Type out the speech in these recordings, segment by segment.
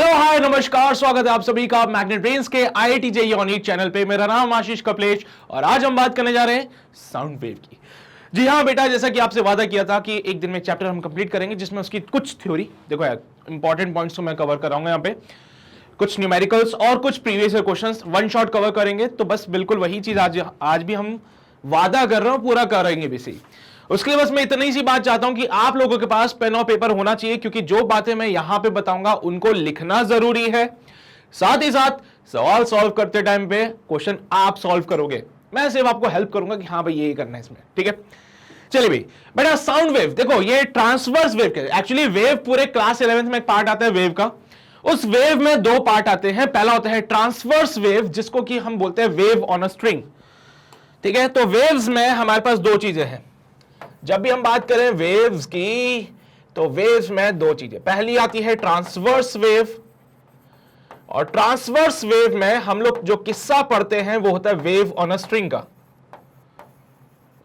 Hello hi नमस्कार, स्वागत है आप सभी का मैग्नेट ब्रेन्स के IIT JEE on eat channel पे। मेरा नाम आशीष कपलेश और आज हम बात करने जा रहे हैं साउंड वेव की। जी हाँ बेटा, जैसा कि आपसे वादा किया था कि एक दिन में चैप्टर हम कंप्लीट करेंगे जिसमें उसकी कुछ थ्योरी, देखो यार इंपॉर्टेंट पॉइंट्स तो मैं कवर कराऊंगा यहाँ पे, कुछ न्यूमेरिकल्स और कुछ previous year questions one shot cover करेंगे। तो बस बिल्कुल वही चीज आज भी हम वादा कर रहे हो पूरा करेंगे भी सही। उसके लिए बस मैं इतनी सी बात चाहता हूं कि आप लोगों के पास पेन और पेपर होना चाहिए, क्योंकि जो बातें मैं यहां पे बताऊंगा उनको लिखना जरूरी है। साथ ही साथ सवाल सॉल्व करते टाइम पे क्वेश्चन आप सॉल्व करोगे, मैं सिर्फ आपको हेल्प करूंगा कि हाँ भाई ये करना है इसमें, ठीक है। चलिए भाई बेटा, साउंड वेव देखो, ये ट्रांसवर्स वेव के एक्चुअली वेव पूरे क्लास 11th में एक पार्ट आता है वेव का। उस वेव में दो पार्ट आते हैं। पहला होता है ट्रांसवर्स वेव, जिसको कि हम बोलते हैं वेव ऑन अ स्ट्रिंग, ठीक है। तो वेव्स में हमारे पास दो चीजें हैं। जब भी हम बात करें वेव्स की तो वेव्स में दो चीजें, पहली आती है ट्रांसवर्स वेव, और ट्रांसवर्स वेव में हम लोग जो किस्सा पढ़ते हैं वो होता है वेव ऑन अ स्ट्रिंग का,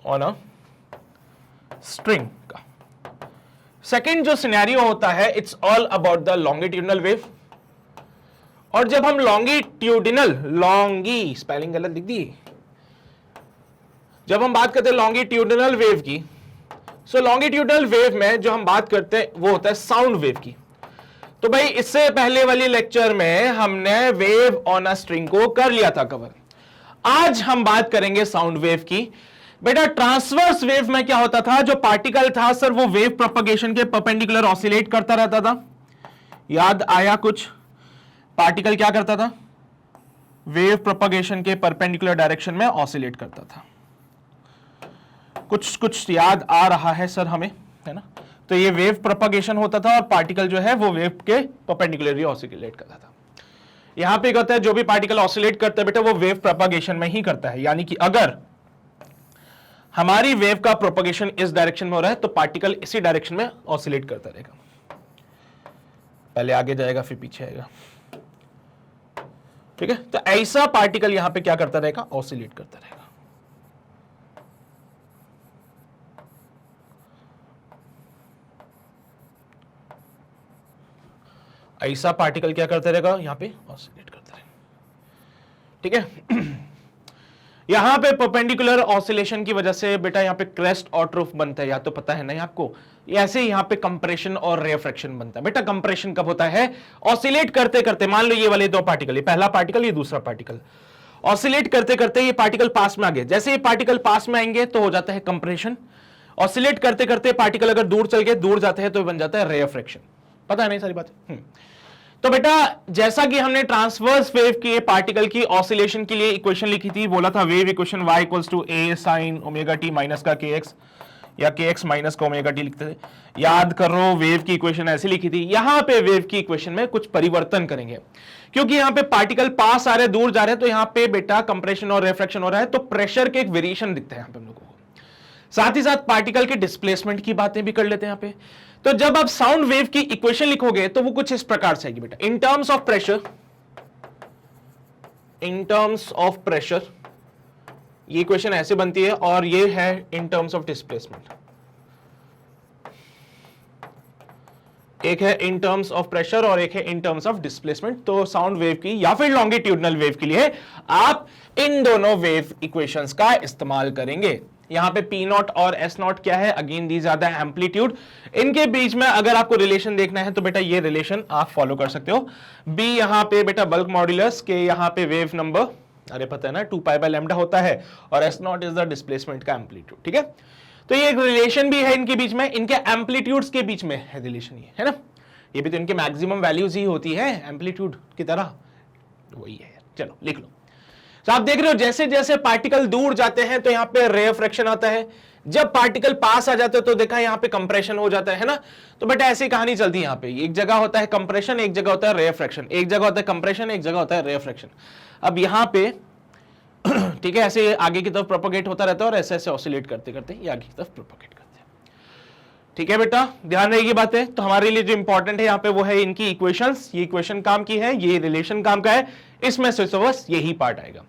ऑन अ स्ट्रिंग का। सेकंड जो सिनेरियो होता है, it's all about the longitudinal wave. और जब हम लॉन्गी स्पेलिंग गलत लिख दी, जब हम बात करते हैं लॉन्गिट्यूडनल वेव की, सो लॉन्गिट्यूडनल वेव में जो हम बात करते हैं वो होता है साउंड वेव की। तो भाई इससे पहले वाली लेक्चर में हमने वेव ऑन अ स्ट्रिंग को कर लिया था कवर। आज हम बात करेंगे साउंड वेव की। बेटा ट्रांसवर्स वेव में क्या होता था, जो पार्टिकल था सर वो वेव प्रोपगेशन के परपेंडिकुलर ऑसिलेट करता रहता था। याद आया कुछ? पार्टिकल क्या करता था? वेव प्रोपगेशन के परपेंडिकुलर डायरेक्शन में ऑसिलेट करता था। कुछ याद आ रहा है सर हमें, है ना? तो ये वेव प्रोपगेशन होता था और पार्टिकल जो है वो वेव के परपेंडिकुलरली ऑसिलेट करता था। यहां पे कहता है जो भी पार्टिकल ऑसिलेट करता है बेटा वो वेव प्रोपगेशन में ही करता है, यानी कि अगर हमारी वेव का प्रोपगेशन इस डायरेक्शन में हो रहा है तो पार्टिकल इसी डायरेक्शन में ऑसिलेट करता रहेगा, पहले आगे जाएगा फिर पीछे आएगा, ठीक है। तो ऐसा पार्टिकल यहां पे क्या करता रहेगा? ऑसिलेट करता रहेगा। ऐसा पार्टिकल क्या करता रहेगा? यहां पे ऑसिलेट करता रहेगा, ठीक है। यहां पे परपेंडिकुलर ऑसिलेशन की वजह से बेटा यहां पे क्रेस्ट और ट्रूफ बनता है, या तो पता है नहीं आपको। ऐसे यहां पे कंप्रेशन और रेफ्रैक्शन बनता है। बेटा कंप्रेशन कब होता है? ऑसिलेट करते करते, मान लो ये वाले दो पार्टिकल, ये पहला पार्टिकल ये दूसरा पार्टिकल, ऑसिलेट करते करते ये पार्टिकल पास में आ गए। जैसे ये पार्टिकल पास में आएंगे तो हो जाता है कंप्रेशन। ऑसिलेट करते करते पार्टिकल अगर दूर चल गए, दूर जाते हैं तो बन जाता है रेफ्रैक्शन। पता है नहीं सारी बात? तो बेटा जैसा कि हमने ट्रांसवर्स वेव के पार्टिकल की ऑसिलेशन के लिए इक्वेशन लिखी थी, बोला था wave equation y equals to a sin omega t minus का kx, या kx माइनस का ओमेगा t लिखते थे। याद करो वेव की इक्वेशन ऐसी लिखी थी। यहां पे वेव की इक्वेशन में कुछ परिवर्तन करेंगे, क्योंकि यहां पे पार्टिकल पास आ रहे दूर जा रहे हैं, तो यहां पे बेटा कंप्रेशन और रिफ्रैक्शन हो रहा है, तो प्रेशर के एक वेरिएशन दिखता है यहां पे हम लोगों को। साथ ही साथ पार्टिकल के डिस्प्लेसमेंट की बातें भी कर लेते हैं यहां पे। तो जब आप साउंड वेव की इक्वेशन लिखोगे तो वो कुछ इस प्रकार से आएगी बेटा, इन टर्म्स ऑफ प्रेशर, ये इक्वेशन ऐसे बनती है, और ये है इन टर्म्स ऑफ डिस्प्लेसमेंट। एक है इन टर्म्स ऑफ प्रेशर और एक है इन टर्म्स ऑफ डिस्प्लेसमेंट। तो साउंड वेव की या फिर लॉन्गिट्यूडनल वेव के लिए आप इन दोनों वेव इक्वेशंस का इस्तेमाल करेंगे। यहां पे P नॉट और S नॉट क्या है? Again these are the amplitude. इनके बीच में अगर आपको रिलेशन देखना है तो बेटा ये रिलेशन आप फॉलो कर सकते हो। B यहां पे बेटा बल्क मॉड्यूलस के, यहां पे वेव नंबर, अरे पता है ना 2π/λ होता है, और S not is the displacement का एम्पलीट्यूड, ठीक है। तो ये एक रिलेशन भी है इनके बीच में, इनके एम्पलीट्यूड्स के बीच में है रिलेशन, ये है ना। ये भी तो इनके मैक्सिमम वैल्यूज ही होती है एम्पलीट्यूड की तरह, वही है। चलो लिख लो। तो आप देख रहे हो जैसे जैसे पार्टिकल दूर जाते हैं तो यहां पे रेफ्रैक्शन आता है, जब पार्टिकल पास आ जाते हैं तो देखा यहां पे कंप्रेशन हो जाता है ना। तो बेटा ऐसी कहानी चलती है, यहां पे एक जगह होता है कंप्रेशन, एक जगह होता है रेफ्रैक्शन, एक जगह होता है कंप्रेशन, एक जगह होता है रेफ्रैक्शन। अब यहां पे ठीक है, ऐसे आगे की तरफ प्रोपोगेट होता रहता है और ऐसे ऐसे ऑसिलेट करते करते ये आगे की तरफ प्रोपोगेट करते हैं, ठीक है बेटा, ध्यान रहेगी बातें। तो हमारे लिए जो इंपॉर्टेंट है यहां पे वो है इनकी इक्वेशंस। ये इक्वेशन काम की है, ये रिलेशन काम का है, इसमें से बस यही पार्ट आएगा।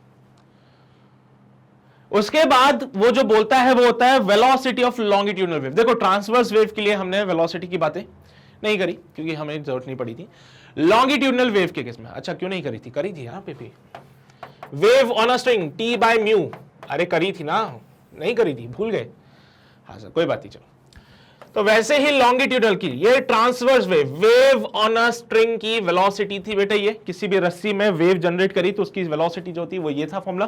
उसके बाद वो जो बोलता है वो होता है वेलोसिटी ऑफ लॉन्गिट्यूडनल वेव। देखो ट्रांसवर्स वेव के लिए हमने वेलोसिटी की बातें नहीं करी क्योंकि हमें जरूरत नहीं पड़ी थी। लॉन्गिट्यूडनल वेव के केस में, अच्छा क्यों नहीं करी थी यहाँ पे भी, wave on a string T by mu, अरे करी थी ना, नहीं करी थी, भूल गए, हाँ सर कोई बात नहीं, चलो। तो वैसे ही लॉन्गिट्यूडनल की ये transverse wave, wave on a string की वेलोसिटी थी बेटा, ये किसी भी रस्सी में वेव जनरेट करी तो उसकी वेलोसिटी जो होती वो ये था फॉर्मूला।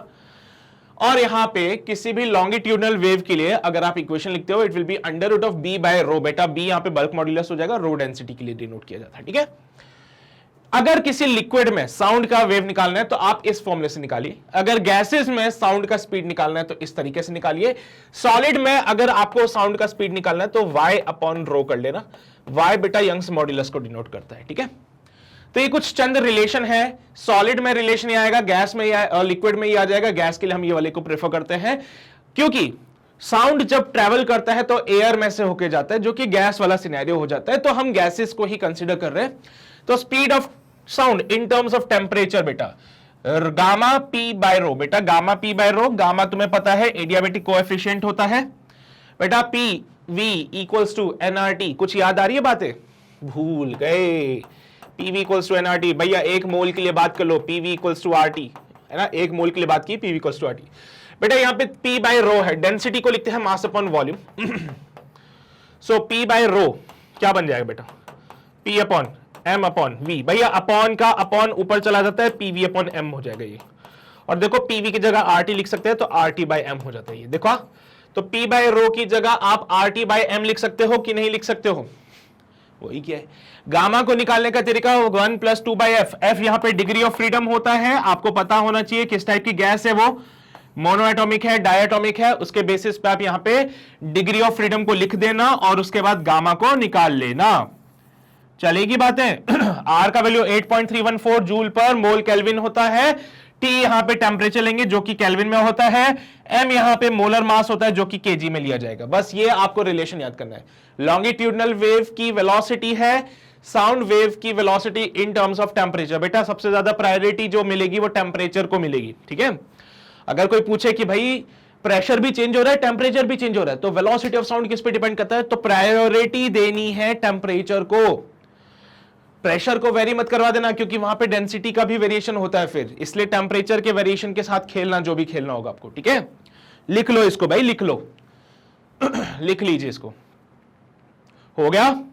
और यहां पे किसी भी लॉन्गिट्यूडनल वेव के लिए अगर आप इक्वेशन लिखते हो, it will be under root of B by rho, बेटा बी यहां पे बल्क मॉड्यूलस हो जाएगा, रो डेंसिटी के लिए डिनोट किया जाता है, ठीक है। अगर किसी लिक्विड में साउंड का वेव निकालना है तो आप इस फॉर्मूले से निकालिए, अगर गैसेस में साउंड का स्पीड निकालना है तो इस तरीके से निकालिए, सॉलिड में अगर आपको साउंड का स्पीड निकालना है तो y अपॉन रो कर लेना, y बेटा यंग्स मॉड्यूलस को डिनोट करता है, ठीक है। तो ये कुछ चंद रिलेशन है, सॉलिड में रिलेशन ये आएगा, गैस में या लिक्विड में ये आ जाएगा, गैस के लिए हम ये वाले को प्रेफर करते हैं क्योंकि साउंड जब ट्रैवल करता है तो एयर में से होके जाता है, जो कि गैस वाला सिनेरियो हो जाता है, तो हम गैसेस को ही कंसीडर कर रहे हैं। तो speed of sound in terms of temperature बेटा गामा पी बाय रो, बेटा gamma P by rho, gamma तुम्हें पता है एडियाबेटिक कोएफिशिएंट होता है बेटा, P V equals to NRT, कुछ याद आ रही है बातें, भूल गए, पीवी इक्वल्स टू एनआरटी, भैया एक मोल के लिए बात कर लो, पीवी इक्वल्स टू आरटी, है ना, एक मोल के लिए बात की, पीवी इक्वल्स टू आरटी, बेटा यहाँ पे पी बाय रो है, डेंसिटी को लिखते हैं mass upon volume, so P by rho क्या बन जाएगा बेटा, P upon M upon V, भैया अपॉन का अपॉन ऊपर चला जाता है, पीवी अपॉन एम हो जाएगा ये, और देखो पीवी की जगह आरटी लिख सकते हैं तो आरटी बाय एम हो जाता है ये, देखो तो पी बाय रो की जगह आप आरटी बाय एम लिख सकते हो कि नहीं लिख सकते हो, वही क्या है। गामा को निकालने का तरीका 1 + 2 बाय एफ, एफ यहां पे डिग्री ऑफ फ्रीडम होता है, आपको पता होना चाहिए किस टाइप की गैस है वो, मोनोएटॉमिक है, डायटॉमिक है, उसके बेसिस पे आप यहां पे डिग्री ऑफ फ्रीडम को लिख देना और उसके बाद गामा को निकाल लेना, चलेगी बातें। आर का वैल्यू 8.314 जूल पर मोल केल्विन होता है, टी यहां पे टेम्परेचर लेंगे जो कि केल्विन में होता है, एम यहां पे मोलर मास होता है जो कि केजी में लिया जाएगा, बस ये आपको रिलेशन याद करना है। लॉन्गिट्यूडनल वेव की वेलोसिटी है, साउंड वेव की velocity in terms of temperature, बेटा सबसे ज्यादा प्रायोरिटी जो मिलेगी वो टेम्परेचर को मिलेगी, ठीक है। अगर कोई पूछे कि भाई प्रेशर भी चेंज हो रहा है, टेम्परेचर भी चेंज हो रहा है, तो वेलोसिटी ऑफ साउंड किस पे डिपेंड करता है, तो प्रायोरिटी देनी है टेम्परेचर को, प्रेशर को वेरी मत करवा देना क्योंकि वहां पे डेंसिटी का भी वेरिएशन होता है फिर, इसलिए टेम्परेचर के वेरिएशन के साथ खेलना, जो भी खेलना होगा आपको, ठीक है। लिख लो इसको भाई, लिख लो लिख लीजिए इसको, हो गया।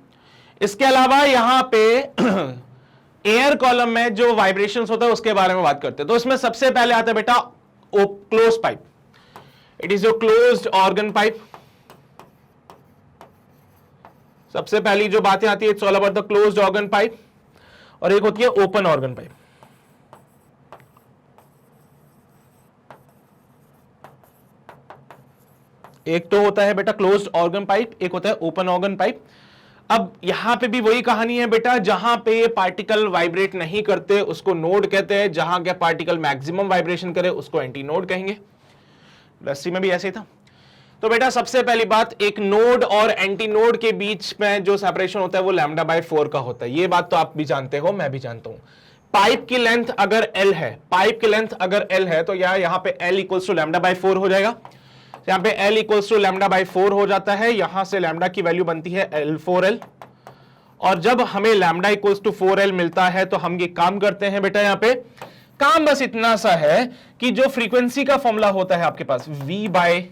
इसके अलावा यहां पे एयर कॉलम में जो वाइब्रेशंस होता है उसके बारे में बात करते हैं, तो इसमें सबसे पहले आता है बेटा close pipe, it is your closed organ pipe, सबसे पहली जो बातें आती है it's all about the closed organ pipe, और एक होती है ओपन ऑर्गन पाइप। एक तो होता है बेटा क्लोज्ड ऑर्गन पाइप, एक होता है ओपन ऑर्गन पाइप। अब यहां पे भी वही कहानी है बेटा, जहां पे पार्टिकल वाइब्रेट नहीं करते उसको नोड कहते हैं, जहां के पार्टिकल मैक्सिमम वाइब्रेशन करे उसको एंटी नोड कहेंगे, रस्सी में भी ऐसे ही था। तो बेटा सबसे पहली बात, एक नोड और एंटी नोड के बीच में जो सेपरेशन होता है वो λ/4 का होता है, ये बात तो आप भी जानते हो, मैं भी जानता हूं। पाइप की लेंथ अगर L है, पाइप की लेंथ अगर L है तो यहां पे L = λ/4 हो जाएगा, यहां पे L = λ/4 हो जाता है, यहां से लैम्डा की वैल्यू बनती है L4L, और जब हमें λ = 4L मिलता है तो हम ये काम करते हैं बेटा, यहां पे काम बस इतना सा है कि जो फ्रीक्वेंसी का फॉर्मूला होता है आपके पास V/λ,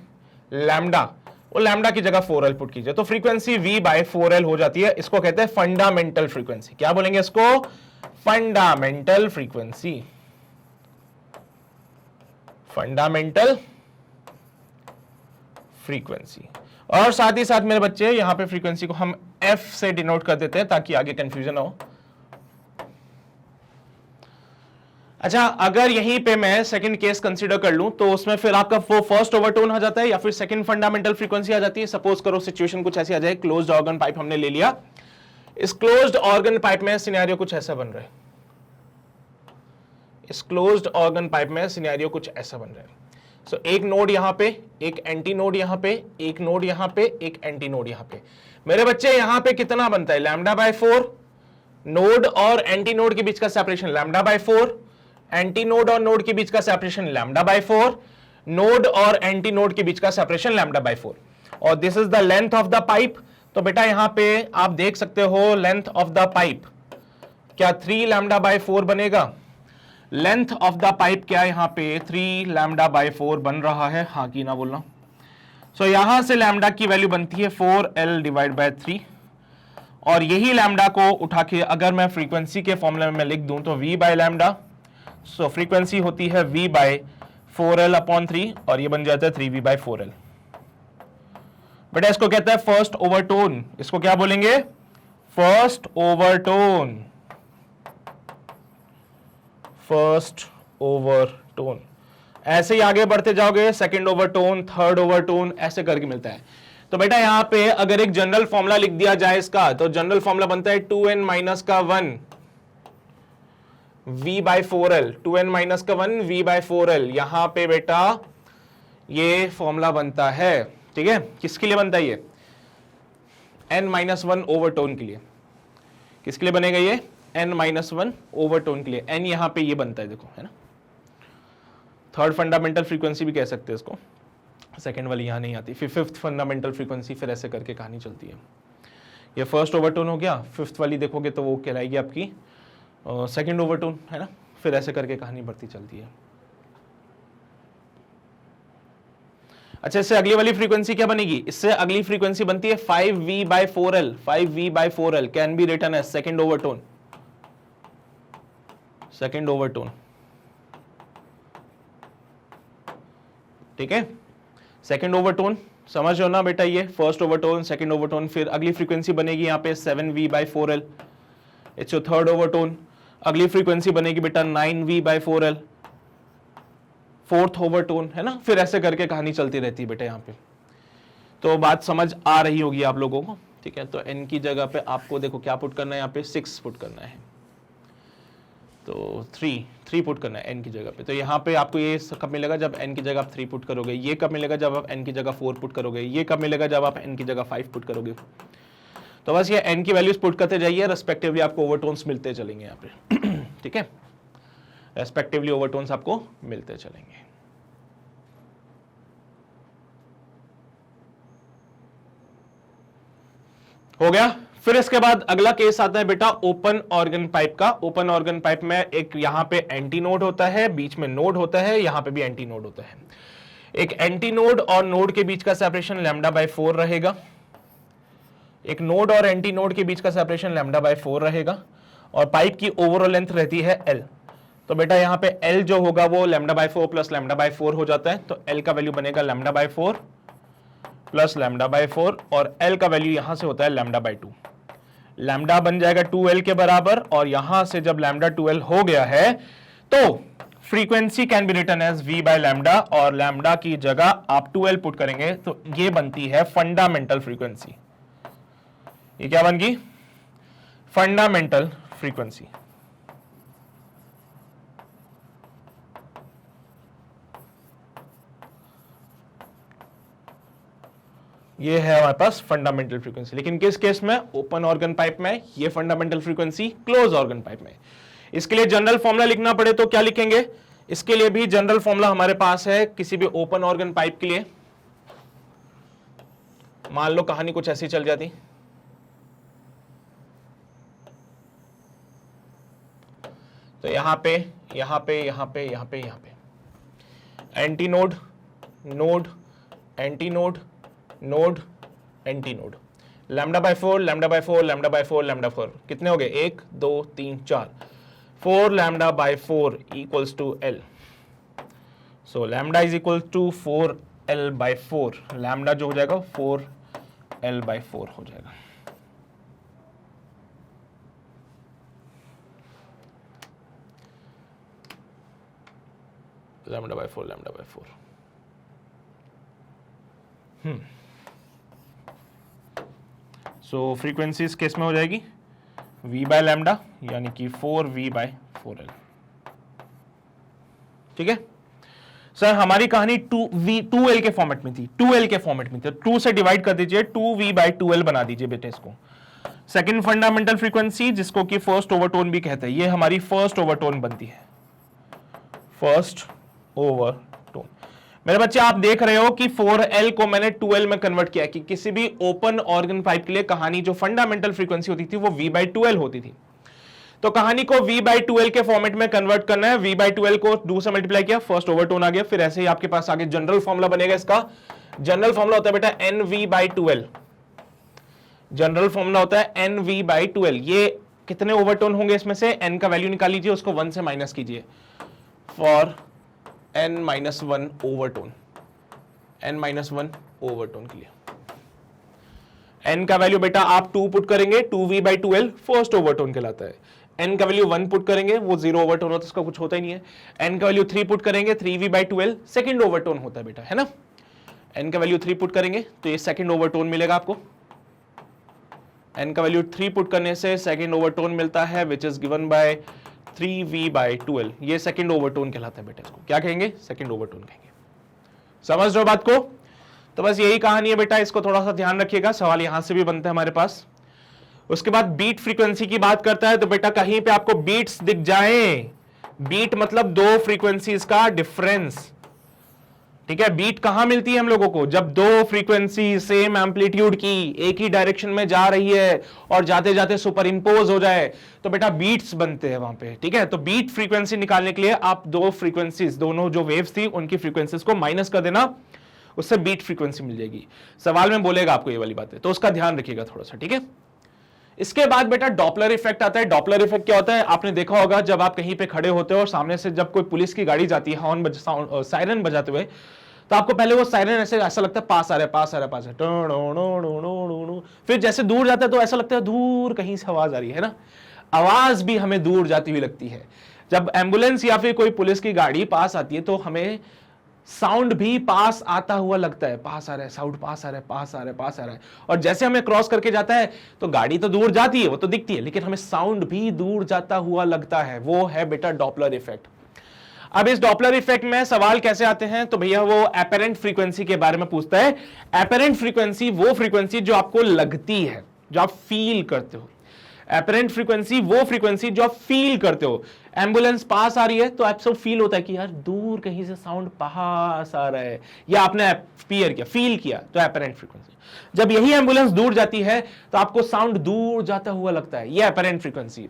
वो लैम्डा की जगह 4L पुट कीजिए, तो फ्रीक्वेंसी V/4L हो जाती है, इसको कहते हैं फंडामेंटल फ्रीक्वेंसी। क्या बोलेंगे इसको, फंडामेंटल फ्रीक्वेंसी, फंडामेंटल फ्रीक्वेंसी। और साथ ही साथ मेरे बच्चे यहां पे फ्रीक्वेंसी को हम F से डिनोट कर देते हैं ताकि आगे कंफ्यूजन हो। अच्छा, अगर यहीं पे मैं सेकंड केस कंसीडर कर लूं तो उसमें फिर आपका वो फर्स्ट ओवरटोन आ जाता है या फिर सेकंड फंडामेंटल फ्रीक्वेंसी आ जाती है। सपोज करो सिचुएशन कुछ ऐसी आ जाए, क्लोज्ड ऑर्गन पाइप हमने ले लिया, इस क्लोज्ड ऑर्गन पाइप में सिनेरियो कुछ ऐसा बन रहा है, इस क्लोज्ड ऑर्गन पाइप में सिनेरियो कुछ ऐसा बन रहा है। सो एक नोड यहां पे, एक एंटी नोड यहां पे, एक नोड यहां पे, एक एंटी नोड यहां पे। मेरे बच्चे यहां पे कितना बनता है, λ/4, नोड और एंटी नोड के बीच का सेपरेशन λ/4, एंटी नोड और नोड के बीच का सेपरेशन λ/4, नोड और एंटी नोड के बीच का सेपरेशन λ/4, और this is the length of the pipe. तो बेटा यहां पे आप देख सकते हो लेंथ ऑफ द पाइप क्या 3 लैम्डा बाय 4 बनेगा? लेंथ ऑफ द पाइप क्या है यहां पे 3 लैम्डा बाय 4 बन रहा है, हाँ की ना बोलना। सो यहां से लैम्डा की वैल्यू बनती है 4L डिवाइड बाय 3, और यही लैम्डा को उठा के अगर मैं फ्रीक्वेंसी के फॉर्मूले में लिख दूं तो V by lambda, so frequency होती है V बाय 4L अपॉन 3, और ये बन जाता है 3V बाय 4L। बेटा इसको कहता है फर्स्ट ओवरटोन, इसको क्या बोलेंगे? First overtone, first overtone. ऐसे ही आगे बढ़ते जाओगे, सेकंड ओवरटोन, थर्ड ओवरटोन, ऐसे करके मिलता है। तो बेटा यहां पे अगर एक जनरल फॉर्मूला लिख दिया जाए इसका, तो जनरल फॉर्मूला बनता है 2n माइनस का 1 v bye 4l, 2n minus का 1 v बाय 4l। यहां पे बेटा ये फॉर्मूला बनता है, ठीक है? किसके लिए बनता है ये? n माइनस 1 ओवरटोन के लिए। किसके लिए बनेगा ये? n माइनस 1 ओवरटोन के लिए। n यहां पे ये बनता है, देखो, है ना? थर्ड फंडामेंटल फ्रीक्वेंसी भी कह सकते हैं इसको, सेकंड वाली यहां नहीं आती। फिर फिफ्थ फंडामेंटल फ्रीक्वेंसी, फिर ऐसे करके कहानी चलती है। ये फर्स्ट ओवरटोन हो गया, फिफ्थ वाली देखोगे तो वो कहलाएगी आपकी सेकंड ओवरटोन, है ना? फिर ऐसे करके कहानी बढ़ती चलती है। अच्छा, इससे अगली वाली फ्रीक्वेंसी क्या बनेगी? इससे अगली फ्रीक्वेंसी बनती है 5V by 4L। 5V by 4L can be written as second overtone, second overtone, ठीक है? सेकंड ओवरटोन समझ हो ना बेटा? ये फर्स्ट ओवरटोन, सेकंड ओवरटोन, फिर अगली फ्रीक्वेंसी बनेगी यहाँ पे 7V by 4L, it's your third overtone. अगली फ्रीक्वेंसी बनेगी बेटा 9V bye 4L, fourth overtone, है ना? फिर ऐसे करके कहानी चलती रहती है बेटा यहाँ पे। तो बात समझ आ रही होगी आप लोगों को, ठीक है? तो n की जगह पे आपको देखो क्या पुट करना है, यहाँ पे 6 पुट करना है, तो 3 पुट करना है n की जगह पे। तो यहाँ पे आपको ये कब मिलेगा? जब n की जगह आप 3 पुट करोगे। ये कब मिलेगा? जब आप n की जगह 4 पुट करोगे। ये कब मिलेगा? जब आप n की जगह 5 पुट करोगे। तो बस ये n की वैल्यूज पुट करते जाइए, रेस्पेक्टिवली आपको ओवरटोन्स मिलते चलेंगे यहाँ पे, ठीक है? रेस्पेक्टिवली ओवरटोन्स आपको मिलते चलेंगे। हो गया। फिर इसके बाद अगला केस आता है बेटा ओपन ऑर्गन पाइप का। ओपन ऑर्गन पाइप में एक यहां पे एंटी नोड होता है, बीच में नोड होता है, यहां पे भी एंटी नोड होता है। एक एंटी नोड और नोड के बीच का सेपरेशन लैम्डा बाय 4 रहेगा। एक नोड और एंटी नोड के बीच का सेपरेशन लैम्डा बाय 4 रहेगा, और पाइप की ओवरऑल लेंथ रहती है L। तो बेटा यहां पे L जो होगा वो lambda by 4 plus lambda by 4 हो जाता है। तो L का वैल्यू बनेगा lambda by 4 plus lambda by 4, और L का वैल्यू यहां से होता है लैम्डा बाय 2। लैम्डा बन जाएगा 2L के बराबर, और यहां से जब लैम्डा 2L हो गया है तो frequency can be written as V by lambda, और लैम्डा की जगह आप 2L पुट करेंगे तो ये बनती है फंडामेंटल फ्रीक्वेंसी। ये क्या बन गई? Fundamental frequency. ये है हमारे पास फंडामेंटल फ्रीक्वेंसी। लेकिन किस केस में? ओपन ऑर्गन पाइप में ये fundamental frequency, close organ pipe में। इसके लिए जनरल फॉर्मूला लिखना पड़े तो क्या लिखेंगे? इसके लिए भी जनरल फॉर्मूला हमारे पास है किसी भी ओपन ऑर्गन पाइप के लिए। मान लो कहानी कुछ ऐसी चल जाती, तो यहां पे यहां पे यहां पे यहां पे यहां पे anti node, node, anti node, node, anti node, lambda by 4, lambda by 4, lambda by 4, lambda 4। कितने हो गए? 1 2 3 4। 4 lambda by 4 equals to L। So lambda is equal to 4L by 4। Lambda जो हो जाएगा 4L बाय 4 हो जाएगा। Lambda by 4, lambda by 4। So frequency इस case में हो जाएगी V बाय लैम्डा, यानी कि 4V बाय 4L। ठीक है सर, हमारी कहानी 2L के फॉर्मेट में थी, 2L के फॉर्मेट में थी। 2 से डिवाइड कर दीजिए, 2V बाय 2L बना दीजिए बेटे इसको। सेकंड फंडामेंटल फ्रीक्वेंसी, जिसको कि फर्स्ट ओवरटोन भी कहते हैं, ये हमारी फर्स्ट ओवरटोन बनती है, फर्स्ट ओवरटोन। मेरे बच्चे आप देख रहे हो कि 4L को मैंने 2L में कन्वर्ट किया कि किसी भी ओपन ऑर्गन पाइप के लिए कहानी जो फंडामेंटल फ्रीक्वेंसी होती थी वो V बाय 2L होती थी। तो कहानी को v/2l के फॉर्मेट में कन्वर्ट करना है। v/2l को 2 से मल्टीप्लाई किया, फर्स्ट ओवरटोन आ गया। फिर ऐसे ही आपके पास आगे जनरल फॉर्मूला बनेगा। इसका जनरल फॉर्मूला होता है बेटा nv/2l। जनरल फॉर्मूला होता है nv/2l। ये कितने ओवरटोन होंगे इसमें से? n का वैल्यू निकाल लीजिए, उसको 1 से माइनस कीजिए। For n-1 overtone, n-1 overtone के लिए n का वैल्यू बेटा आप 2 पुट करेंगे, 2v/2l फर्स्ट ओवरटोन कहलाता है। n का वैल्यू 1 पुट करेंगे, वो 0 ओवरटोन होता है, उसका कुछ होता ही नहीं है। n का वैल्यू 3 पुट करेंगे, 3v/2l सेकंड ओवरटोन होता है बेटा, है ना। n का वैल्यू 3 पुट करेंगे तो ये सेकंड ओवरटोन मिलेगा आपको। n का वैल्यू 3 पुट करने से सेकंड ओवरटोन मिलता है, which is given by 3v/2l। ये सेकंड ओवरटोन कहलाता है बेटा। इसको क्या कहेंगे? सेकंड ओवरटोन कहेंगे। समझ रहे हो बात को? तो बस यही कहानी है बेटा, इसको थोड़ा सा ध्यान रखिएगा, सवाल यहां से भी बनते हैं हमारे पास। उसके बाद बीट फ्रीक्वेंसी की बात करता है, तो बेटा कहीं पे आपको बीट्स दिख जाए, बीट मतलब दो फ्रीक्वेंसीज का डिफरेंस, ठीक है। बीट कहां मिलती है हम लोगों को? जब दो फ्रीक्वेंसी सेम एम्पलीट्यूड की एक ही डायरेक्शन में जा रही है और जाते जाते सुपर इंपोज हो जाए तो बेटा बीट्स बनते हैं वहां पे, ठीक है। तो बीट फ्रीक्वेंसी निकालने के लिए आप दो फ्रीक्वेंसीज, दोनों जो वेव्स थी उनकी फ्रीक्वेंसीज को माइनस कर देना, उससे बीट फ्रीक्वेंसी मिल जाएगी। सवाल में बोलेगा आपको ये वाली बातें, तो उसका ध्यान रखिएगा थोड़ा सा, ठीक है। इसके बाद बेटा डॉपलर इफेक्ट आता है। डॉपलर इफेक्ट क्या होता है? आपने देखा होगा जब आप कहीं पे खड़े होते हो और सामने से जब कोई पुलिस की गाड़ी जाती है हॉर्न सायरन बजाते हुए, तो आपको पहले वो सायरन ऐसा लगता है पास आ रहा है, पास आ रहा है, पास आ रहा है। फिर जैसे दूर जाता है तो ऐसा लगता है दूर कहीं से आवाज आ रही है ना। आवाज भी हमें दूर जाती हुई लगती है। जब एम्बुलेंस या फिर कोई पुलिस की गाड़ी पास आती है तो हमें साउंड भी पास आता हुआ लगता है, पास आ रहा है, साउंड पास आ रहा है, पास आ रहा है, पास आ रहा है। और जैसे हमें क्रॉस करके जाता है तो गाड़ी तो दूर जाती है, वो तो दिखती है, लेकिन हमें साउंड भी दूर जाता हुआ लगता है। वो है बेटा डॉपलर इफेक्ट। अब इस डॉपलर इफेक्ट में सवाल कैसे आते हैं? तो भैया वो एपेरेंट फ्रीक्वेंसी के बारे में पूछता है। एपेरेंट फ्रीक्वेंसी वो फ्रीक्वेंसी जो आपको लगती है, जो आप फील करते हो। एपेरेंट फ्रीक्वेंसी वो फ्रीक्वेंसी जो आप फील करते हो। एम्बुलेंस पास आ रही है तो आपको फील होता है कि यार दूर कहीं से साउंड पास आ रहा है, या आपने पियर किया, फील किया, तो एपेरेंट फ्रीक्वेंसी। जब यही एम्बुलेंस दूर जाती है तो आपको साउंड दूर जाता हुआ लगता है, ये एपेरेंट फ्रीक्वेंसी।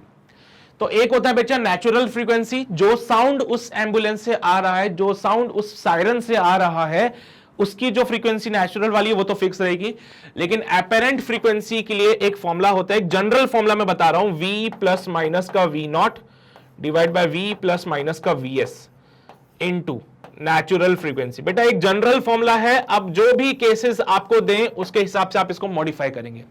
तो एक होता है बेटा नेचुरल फ्रीक्वेंसी, जो साउंड उस एम्बुलेंस से आ रहा है, जो साउंड उस सायरन से आ रहा है, उसकी जो फ्रीक्वेंसी नेचुरल वाली है वो तो फिक्स रहेगी। लेकिन एपेरेंट फ्रीक्वेंसी के लिए एक फॉर्मूला होता है, एक जनरल फॉर्मूला मैं बता रहा हूं, v प्लस माइनस का v0 divide by v plus minus का vs इनटू नेचुरल फ्रीक्वेंसी। बेटा एक जनरल फॉर्मूला है, अब जो भी केसेस आपको दें उसके हिसाब से आप इसको मॉडिफाई करेंगे।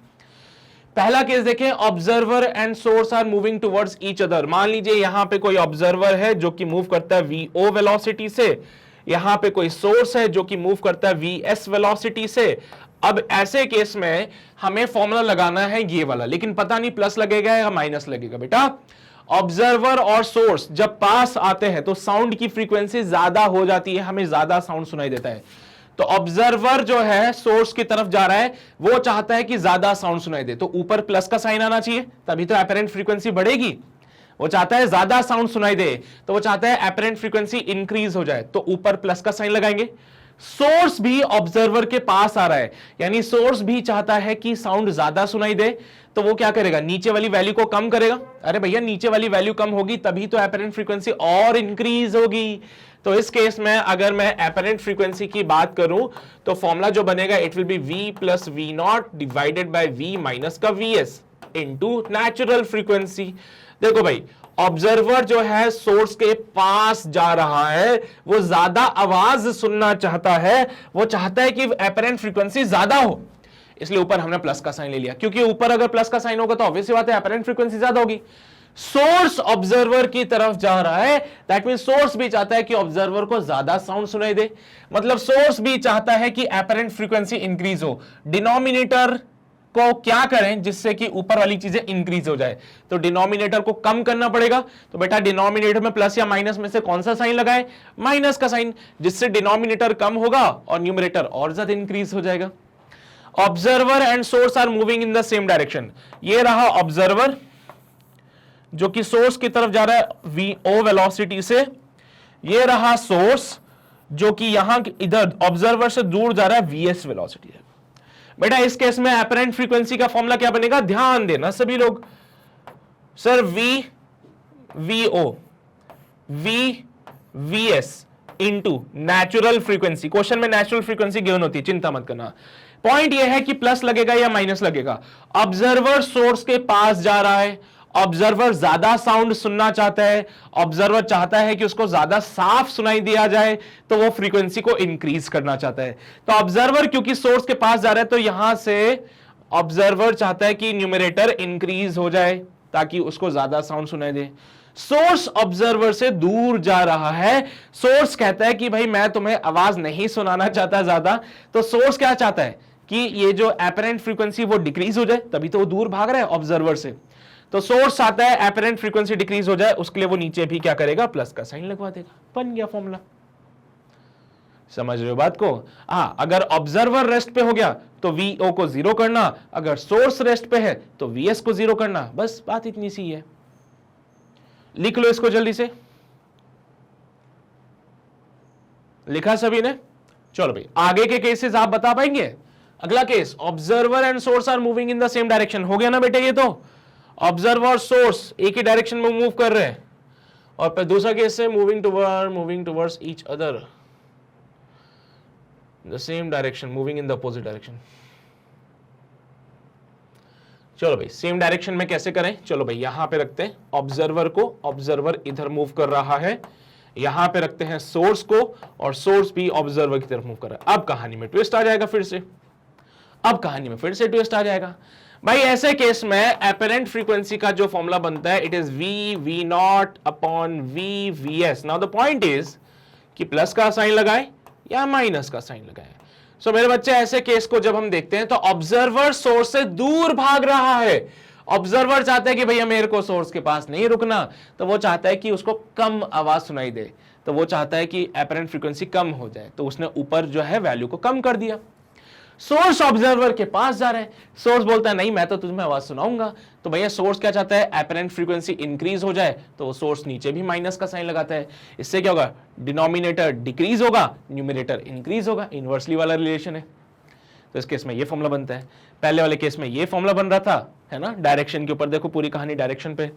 पहला केस देखें, observer and source are moving towards each other. मान लीजिए यहां पे कोई ऑब्जर्वर है जो कि मूव करता है vo वेलोसिटी से, यहां पे कोई सोर्स है जो कि मूव करता है vs वेलोसिटी से। अब ऐसे केस में हमें फॉर्मूला लगाना है ये वाला, लेकिन पता नहीं प्लस लगेगा या माइनस लगेगा। बेटा ऑब्जर्वर और सोर्स जब पास आते हैं तो साउंड की फ्रीक्वेंसी ज्यादा हो जाती है, हमें ज्यादा साउंड सुनाई देता है। तो ऑब्जर्वर जो है सोर्स की तरफ जा रहा है, वो चाहता है कि ज्यादा साउंड सुनाई दे, तो ऊपर प्लस का साइन आना चाहिए, तभी तो एपेरेंट फ्रीक्वेंसी बढ़ेगी। वो चाहता है ज्यादा साउंड सुनाई दे, तो वो चाहता है एपेरेंट फ्रीक्वेंसी इंक्रीज हो जाए, तो ऊपर प्लस का साइन लगाएंगे। सोर्स भी ऑब्जर्वर के पास आ रहा है, यानी सोर्स भी चाहता है कि साउंड ज्यादा सुनाई दे, तो वो क्या करेगा? नीचे वाली वैल्यू को कम करेगा। अरे भैया नीचे वाली वैल्यू कम होगी तभी तो एपेरेंट फ्रीक्वेंसी और इंक्रीज होगी। तो इस केस में अगर मैं एपेरेंट फ्रीक्वेंसी की बात करूं तो फॉर्मूला जो बनेगा it will B v plus v0 divided by v minus का vs इनटू नेचुरल फ्रीक्वेंसी। देखो भाई ऑब्जर्वर जो है सोर्स के पास जा रहा है, वो ज्यादा आवाज सुनना चाहता है, वो चाहता है कि एपेरेंट फ्रीक्वेंसी ज्यादा हो, इसलिए ऊपर हमने प्लस का साइन ले लिया, क्योंकि ऊपर अगर प्लस का साइन होगा तो ऑब्वियस बात है एपेरेंट फ्रीक्वेंसी ज्यादा होगी। सोर्स ऑब्जर्वर की तरफ जा रहा है, दैट मीन सोर्स भी चाहता है कि ऑब्जर्वर को ज्यादा साउंड सुनाई दे, मतलब सोर्स भी चाहता है कि एपेरेंट फ्रीक्वेंसी इंक्रीज हो। डिनोमिनेटर को क्या करें जिससे कि ऊपर वाली चीजें इंक्रीज हो जाए? तो डिनोमिनेटर को कम करना पड़ेगा। तो बेटा डिनोमिनेटर में प्लस या माइनस में से कौन सा साइन लगाए? माइनस का साइन, जिससे डिनोमिनेटर कम होगा और न्यूमरेटर और ज्यादा इंक्रीज हो जाएगा। Observer and source are moving in the same direction. ये रहा ऑब्जर्वर जो कि सोर्स की तरफ जा रहा है vo वेलोसिटी से, ये रहा सोर्स जो कि यहां इधर ऑब्जर्वर से दूर जा रहा है vs वेलोसिटी है। बेटा इस केस में एपेरेंट फ्रीक्वेंसी का फॉर्मूला क्या बनेगा? ध्यान देना सभी लोग। Sir v VO VS into natural frequency. Question में नेचुरल फ्रीक्वेंसी गिवन होती है, चिंता मत करना। पॉइंट यह है कि प्लस लगेगा या माइनस लगेगा। ऑब्जर्वर सोर्स के पास जा रहा है, ऑब्जर्वर ज्यादा साउंड सुनना चाहता है, ऑब्जर्वर चाहता है कि उसको ज्यादा साफ सुनाई दिया जाए, तो वो फ्रीक्वेंसी को इंक्रीज करना चाहता है। तो ऑब्जर्वर क्योंकि सोर्स के पास जा रहा है, तो यहां से ऑब्जर्वर चाहता है कि न्यूमरेटर इंक्रीज हो जाए ताकि उसको ज्यादा साउंड सुनाई दे। सोर्स ऑब्जर्वर से दूर जा रहा है, सोर्स कहता है कि भाई मैं तुम्हें आवाज नहीं सुनाना चाहता ज्यादा, तो सोर्स क्या चाहता है कि ये जो एपरेंट फ्रीक्वेंसी वो डिक्रीज हो जाए, तभी तो वो दूर भाग रहा है ऑब्जर्वर से। तो सोर्स चाहता है एपरेंट फ्रीक्वेंसी डिक्रीज हो जाए, उसके लिए वो नीचे भी क्या करेगा, प्लस का साइन लगवा देगा। बन गया फॉर्मूला। समझ रहे हो बात को? अगर ऑब्जर्वर रेस्ट पे हो गया तो वीओ को जीरो करना, अगर सोर्स रेस्ट पे है तो वीएस को जीरो करना। बस बात इतनी सी है। लिख लो इसको जल्दी से। लिखा सभी ने? चलो भाई, आगे के केसेस आप बता पाएंगे? अगला case, observer and source are moving in the same direction. हो गया ना बेटे? ये तो ऑब्जर्वर और सोर्स एक ही डायरेक्शन में मूव कर रहे हैं। और फिर दूसरा केस है moving towards each other, the same direction, moving in the opposite direction. चलो भाई, सेम डायरेक्शन में कैसे करें? चलो भाई, यहां पे रखते हैं ऑब्जर्वर को, ऑब्जर्वर इधर मूव कर रहा है, यहां पे रखते हैं सोर्स को, और सोर्स भी ऑब्जर्वर की तरफ मूव कर रहा है। अब कहानी में ट्विस्ट आ जाएगा फिर से, अब कहानी में फिर से ट्विस्ट आ जाएगा भाई। ऐसे केस में एपरेंट फ्रीक्वेंसी का जो फॉर्मूला बनता है, it is V not upon VS। Now the point is कि प्लस का साइन लगाए या माइनस का साइन लगाए। सो मेरे बच्चे, ऐसे केस को जब हम देखते हैं तो ऑब्जर्वर सोर्स से दूर भाग रहा है। ऑब्जर्वर चाहता है कि भैया मेरे को सोर्स के पास नहीं रुकना, तो वो चाहता है कि उसको कम आवाज सुनाई दे, तो वो चाहता है कि एपरेंट फ्रीक्वेंसी कम हो जाए, तो उसने ऊपर जो है वैल्यू को कम कर दिया। सोर्स ऑब्जर्वर के पास जा रहा है, सोर्स बोलता है नहीं मैं तो तुम्हें आवाज सुनाऊंगा, तो भैया सोर्स क्या चाहता है, एपरेंट फ्रीक्वेंसी इंक्रीज हो जाए, तो वो सोर्स नीचे भी माइनस का साइन लगाता है। इससे क्या होगा, डिनोमिनेटर डिक्रीज होगा, न्यूमरेटर इंक्रीज होगा, इनवर्सली वाला रिलेशन है। तो इस केस में ये फॉर्मूला बनता है। पहले वाले केस में ये फॉर्मूला बन रहा था, है ना, डायरेक्शन के ऊपर, देखो पूरी कहानी डायरेक्शन पे,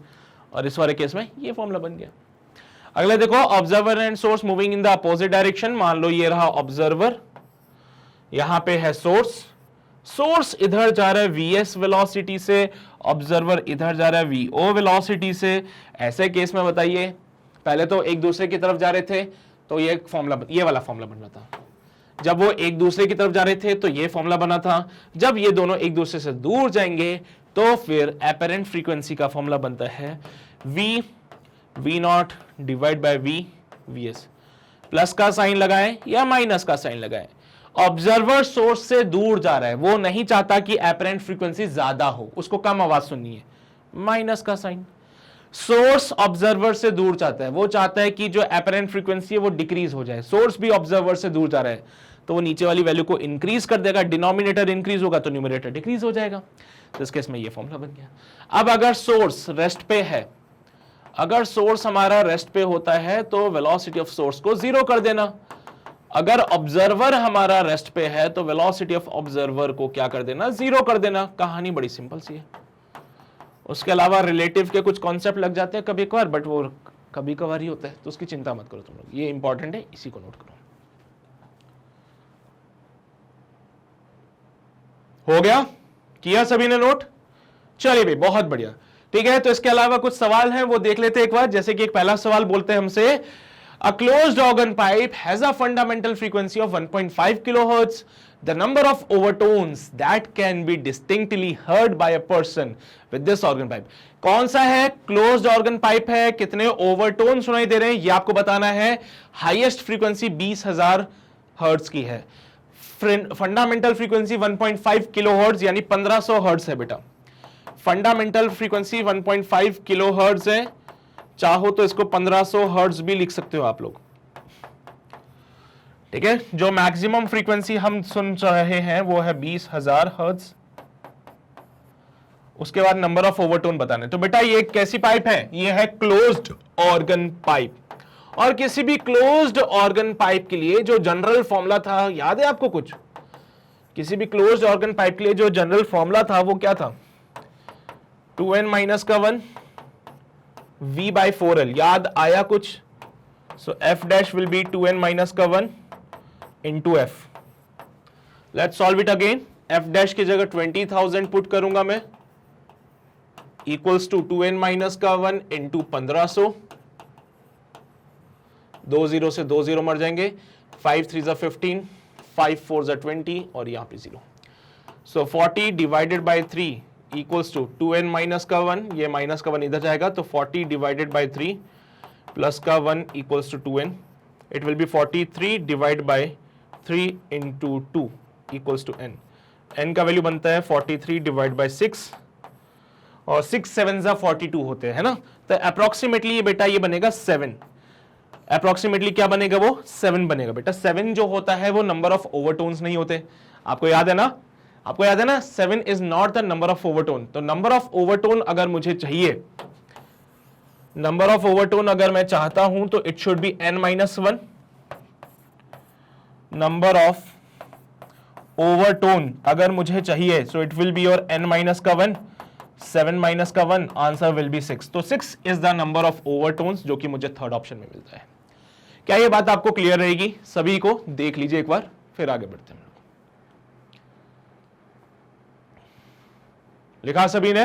और इस वाले केस में ये फॉर्मूला बन गया। अगले देखो, observer and source moving in the opposite direction. मान लो ये रहा ऑब्जर्वर, यहां पे है सोर्स, सोर्स इधर जा रहा है VS वेलोसिटी से, ऑब्जर्वर इधर जा रहा है VO वेलोसिटी से। ऐसे केस में बताइए, पहले तो एक दूसरे की तरफ जा रहे थे तो ये फॉर्मूला, ये वाला फॉर्मूला बन रहा था। जब वो एक दूसरे की तरफ जा रहे थे तो ये फॉर्मूला बना था। जब ये दोनों एक दूसरे से दूर जाएंगे तो फिर एपरेंट फ्रीक्वेंसी का फॉर्मूला बनता है V not divide by VS। Plus का साइन लगाएं या माइनस का साइन लगाएं। ऑब्जर्वर सोर्स से दूर जा रहा है, वो नहीं चाहता कि एपरेंट फ्रीक्वेंसी ज्यादा हो, उसको कम आवाज सुननी है, माइनस का साइन। सोर्स ऑब्जर्वर से दूर चाहता है, वो चाहता है कि जो एपरेंट फ्रीक्वेंसी है वो डिक्रीज हो जाए। सोर्स भी ऑब्जर्वर से दूर जा रहा है, तो वो नीचे वाली वैल्यू को इंक्रीज कर देगा, डिनोमिनेटर इंक्रीज होगा तो न्यूमरेटर डिक्रीज हो जाएगा। तो इस केस में ये फॉर्मूला बन गया। अब अगर सोर्स रेस्ट पे है, अगर सोर्स हमारा रेस्ट पे होता है तो वेलोसिटी ऑफ सोर्स को जीरो कर देना। अगर ऑब्जर्वर हमारा रेस्ट पे है तो वेलोसिटी ऑफ ऑब्जर्वर को क्या कर देना, जीरो कर देना। कहानी बड़ी सिंपल सी है। उसके अलावा रिलेटिव के कुछ कॉन्सेप्ट लग जाते हैं कभी कभार, बट वो कभी कभार ही होता है, तो उसकी चिंता मत करो तुम लोग, ये इंपॉर्टेंट है, इसी को नोट करो। हो गया? किया सभी ने नोट? चलिए भाई, बहुत बढ़िया, ठीक है। तो इसके अलावा कुछ सवाल हैं, वो देख लेते हैं एक बार। जैसे कि एक पहला सवाल बोलते हैं हमसे, a closed organ pipe has a fundamental frequency of 1.5 kilohertz. The number of overtones that can be distinctly heard by a person with this organ pipe. कौन सा है? closed organ pipe है, कितने ओवरटोन सुनाई दे रहे हैं ये आपको बताना है। हाईएस्ट फ्रीक्वेंसी 20,000 हर्ट्ज की है। फंडामेंटल फ्रीक्वेंसी 1.5 किलोहर्ट्ज यानी 1500 हर्ट्ज है बेटा। फंडामेंटल फ्रीक्वेंसी 1.5 किलोहर्ट्ज है, चाहो तो इसको 1500 हर्ट्ज भी लिख सकते हो आप लोग, ठीक है। जो मैक्सिमम फ्रीक्वेंसी हम सुन रहे हैं वो है 20,000 हर्ट्ज। उसके बाद नंबर ऑफ ओवरटोन बताने। तो बेटा ये कैसी पाइप है? ये है क्लोज्ड ऑर्गन पाइप। और किसी भी क्लोज्ड ऑर्गन पाइप के लिए जो जनरल फॉर्मूला था, याद है आपको कुछ? किसी भी क्लोज्ड ऑर्गन पाइप के लिए जो जनरल फॉर्मूला था वो क्या था? 2n - 1 V/4L, याद आया कुछ? सो F dash will be 2n minus का 1 into F. Let's solve it again. F dash की जगह 20,000 पुट करूंगा मैं, इक्वल्स टू 2n माइनस का 1 इंटू 1500. 2 0 से 2 0 मर जाएंगे. 5 3 15, 5 4 20 और यहां पे 0. So 40 divided by 3 equals to 2n minus का 1, ये माइनस का 1 इधर जाएगा, तो 40 डिवाइडेड बाय 3 प्लस का 1 equals to 2n. It will be 43 divide by 3 into 2 equals to n. n का वैल्यू बनता है 43 डिवाइड बाय 6 और 6 7 42 होते हैं ना. तो अप्रोक्सीमेटली ये बेटा ये बनेगा 7. अप्रोक्सीमेटली क्या बनेगा? वो 7 बनेगा बेटा. 7 जो होता है वो नंबर ऑफ ओवरटोन्स नहीं होते. आपको याद है ना? आपको याद है ना? 7 is not the number of overtone. तो नंबर ऑफ ओवरटोन अगर मुझे चाहिए, नंबर ऑफ ओवरटोन अगर मैं चाहता हूं तो it should be n-1. Number of overtone अगर मुझे चाहिए so it will be your n-1, 7 minus का 1, आंसर विल बी 6. तो 6 is the number of overtones जो कि मुझे थर्ड ऑप्शन में मिलता है. क्या ये बात आपको क्लियर रहेगी? सभी को देख लीजिए एक बार, फिर आगे बढ़ते हैं. लिखा सभी ने?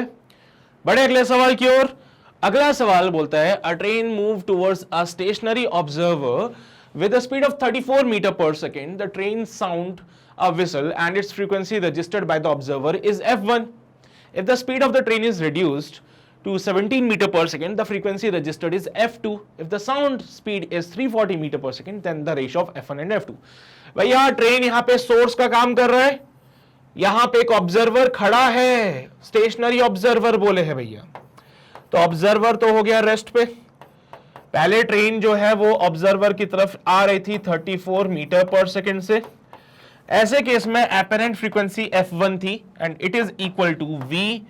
बड़े अगले सवाल की ओर. अगला सवाल बोलता है अ train move towards a stationary observer with a speed of 34 meter per second. The train sound a whistle and its frequency registered by the observer is f1. If the speed of the train is reduced to 17 meter per second, the frequency registered is f2. If the sound speed is 340 meter per second, then the ratio of f1 and f2. भैया train यहाँ पे source का काम कर रहा है, यहां पे एक ऑब्जर्वर खड़ा है, स्टेशनरी ऑब्जर्वर बोले हैं भैया. तो ऑब्जर्वर तो हो गया रेस्ट पे. पहले ट्रेन जो है वो ऑब्जर्वर की तरफ आ रही थी 34 मीटर पर सेकेंड से. ऐसे केस में एपरेंट फ्रीक्वेंसी f1 थी and it is equal to v,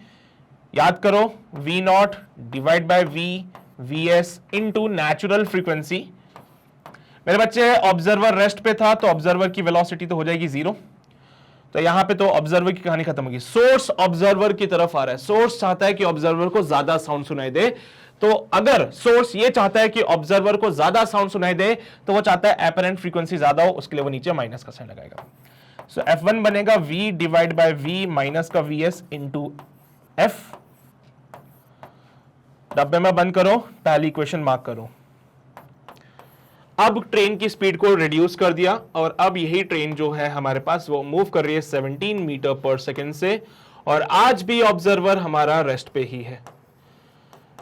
याद करो, v0 divide by v vs into natural frequency. मेरे बच्चे ऑब्जर्वर रेस्ट पे था तो ऑब्जर्वर की वेलोसिटी तो हो जाएगी 0. तो यहां पे तो ऑब्जर्वर की कहानी खत्म होगी. सोर्स ऑब्जर्वर की तरफ आ रहा है. सोर्स चाहता है कि ऑब्जर्वर को ज्यादा साउंड सुनाई दे. तो अगर सोर्स ये चाहता है कि ऑब्जर्वर को ज्यादा साउंड सुनाई दे तो वो चाहता है एपरेंट फ्रीक्वेंसी ज्यादा हो, उसके लिए वो नीचे माइनस का साइन लगाएगा. सो f1 बनेगा v divide by v minus का vs इंटू f. डब्बे में बंद करो, पहली इक्वेशन मार्क करो. अब ट्रेन की स्पीड को रिड्यूस कर दिया और अब यही ट्रेन जो है हमारे पास वो मूव कर रही है 17 मीटर पर सेकेंड से और आज भी ऑब्जर्वर हमारा रेस्ट पे ही है.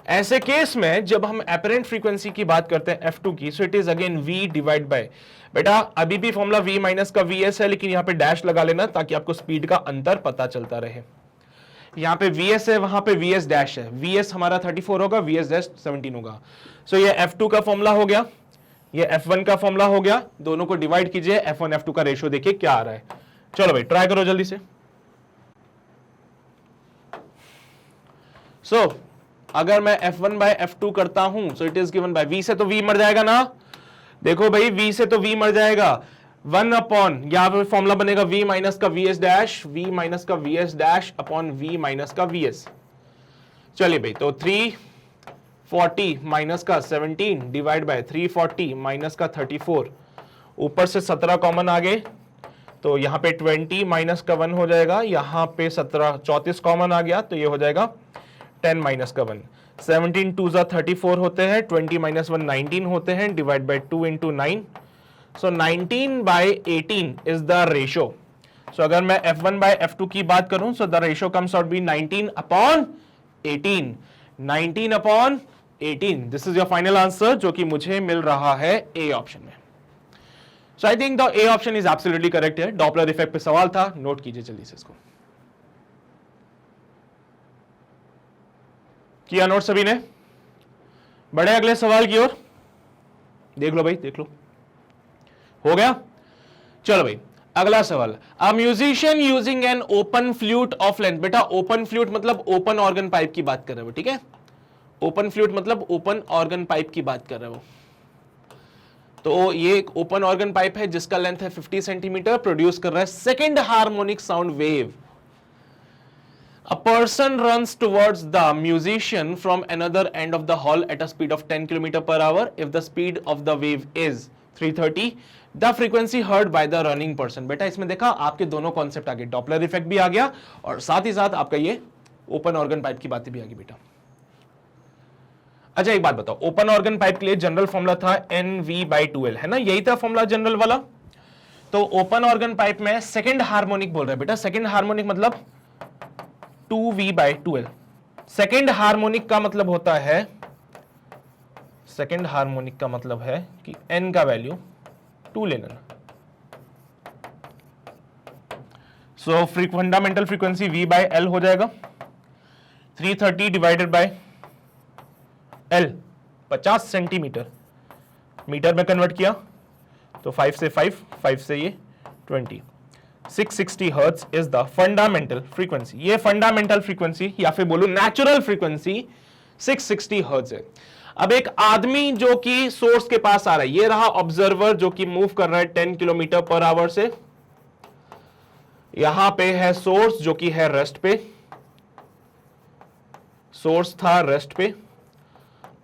ऐसे केस में जब हम एपरेंट फ्रीक्वेंसी की बात करते हैं f2 की, so it is again v divide by, बेटा अभी भी फॉर्मूला v माइनस का vs है लेकिन यहां पे डैश लगा लेना ताकि आपको स्पीड का अंतर पता चलता रहे. यहां पे vs है, वहां पे vs डैश है. vs हमारा 34 होगा, vs डैश 17 होगा. सो ये f2 का फॉर्मूला हो गया, ये f1 का फॉर्मूला हो गया. दोनों को डिवाइड कीजिए, f1 f2 का रेशियो देखिए क्या आ रहा है. चलो भाई ट्राई करो जल्दी से. सो अगर मैं f1 बाय f2 करता हूं so it is given by v से तो v मर जाएगा ना. देखो भाई v से तो v मर जाएगा. 1 अपॉन यहां पे फॉर्मूला बनेगा v माइनस का vs डैश, v माइनस का vs dash upon v minus का vs. चलिए भाई तो 340 माइनस का 17 डिवाइड बाय 340 माइनस का 34, ऊपर से 17 कॉमन आ गए तो यहां पे 20 माइनस का 1 हो जाएगा, यहां पे 34 कॉमन आ गया तो ये हो जाएगा 10 माइनस का 1. 17 2 34 होते हैं, 20 माइनस 1 19 होते हैं, divide by 2 into 9. So 19 by 18 is the ratio. So अगर मैं f1 बाय f2 की बात करूं so the ratio comes out be 19 upon 18. 19 upon 18. This is your final answer जो कि मुझे मिल रहा है ए ऑप्शन में. So I think the A option is absolutely correct है. डॉपलर इफेक्ट पे सवाल था, नोट कीजिए जल्दी से इसको. किया नोट सभी ने? बड़े अगले सवाल की ओर. देख लो भाई, देख लो, हो गया. चलो भाई अगला सवाल. A musician using an open flute of length. बेटा ओपन फ्लूट मतलब ओपन ऑर्गन पाइप की बात कर रहे हो, ठीक है. ओपन फ्लूट मतलब ओपन ऑर्गन पाइप की बात कर रहे हो. तो ये एक ओपन ऑर्गन पाइप है जिसका लेंथ है 50 सेंटीमीटर, प्रोड्यूस कर रहा है second harmonic sound wave. A person runs towards the musician from another end of the hall at a speed of 10 km per hour. If the speed of the wave is 330, the frequency heard by the running person. बेटा इसमें देखा आपके दोनों concept आ गए, Doppler effect भी आ गया और साथ ही साथ आपका ये ओपन ऑर्गन पाइप की बातें भी आ गई बेटा। अच्छा एक बात बताओ, ओपन ऑर्गन पाइप के लिए जनरल फॉर्मूला था NV/2L, है ना, यही था फॉर्मूला जनरल वाला। तो ओपन ऑर्गन पाइप में सेकंड हार्मोनिक बोल रहे हैं बेटा, सेकंड हार्मोनिक मतलब 2V/2L। सेकंड हार्मोनिक का मतलब होता है, सेकंड हार्मोनिक का मतलब है कि n का वैल्यू 2 लेना। सो फंडामेंटल फ्रीक्वेंसी V/L हो जाएगा, 330 divided by L 50 centimetre, metre में कन्वर्ट किया तो 5 से 5 से ये 20, 660 hertz is the fundamental frequency. ये फंडामेंटल फ्रीक्वेंसी या फिर बोलूं नेचुरल फ्रीक्वेंसी 660 हर्ट्ज है। अब एक आदमी जो कि सोर्स के पास आ रहा है, ये रहा ऑब्जर्वर जो कि मूव कर रहा है 10 किलोमीटर पर आवर से, यहां पे है सोर्स जो कि है रेस्ट पे, सोर्स था रेस्ट पे।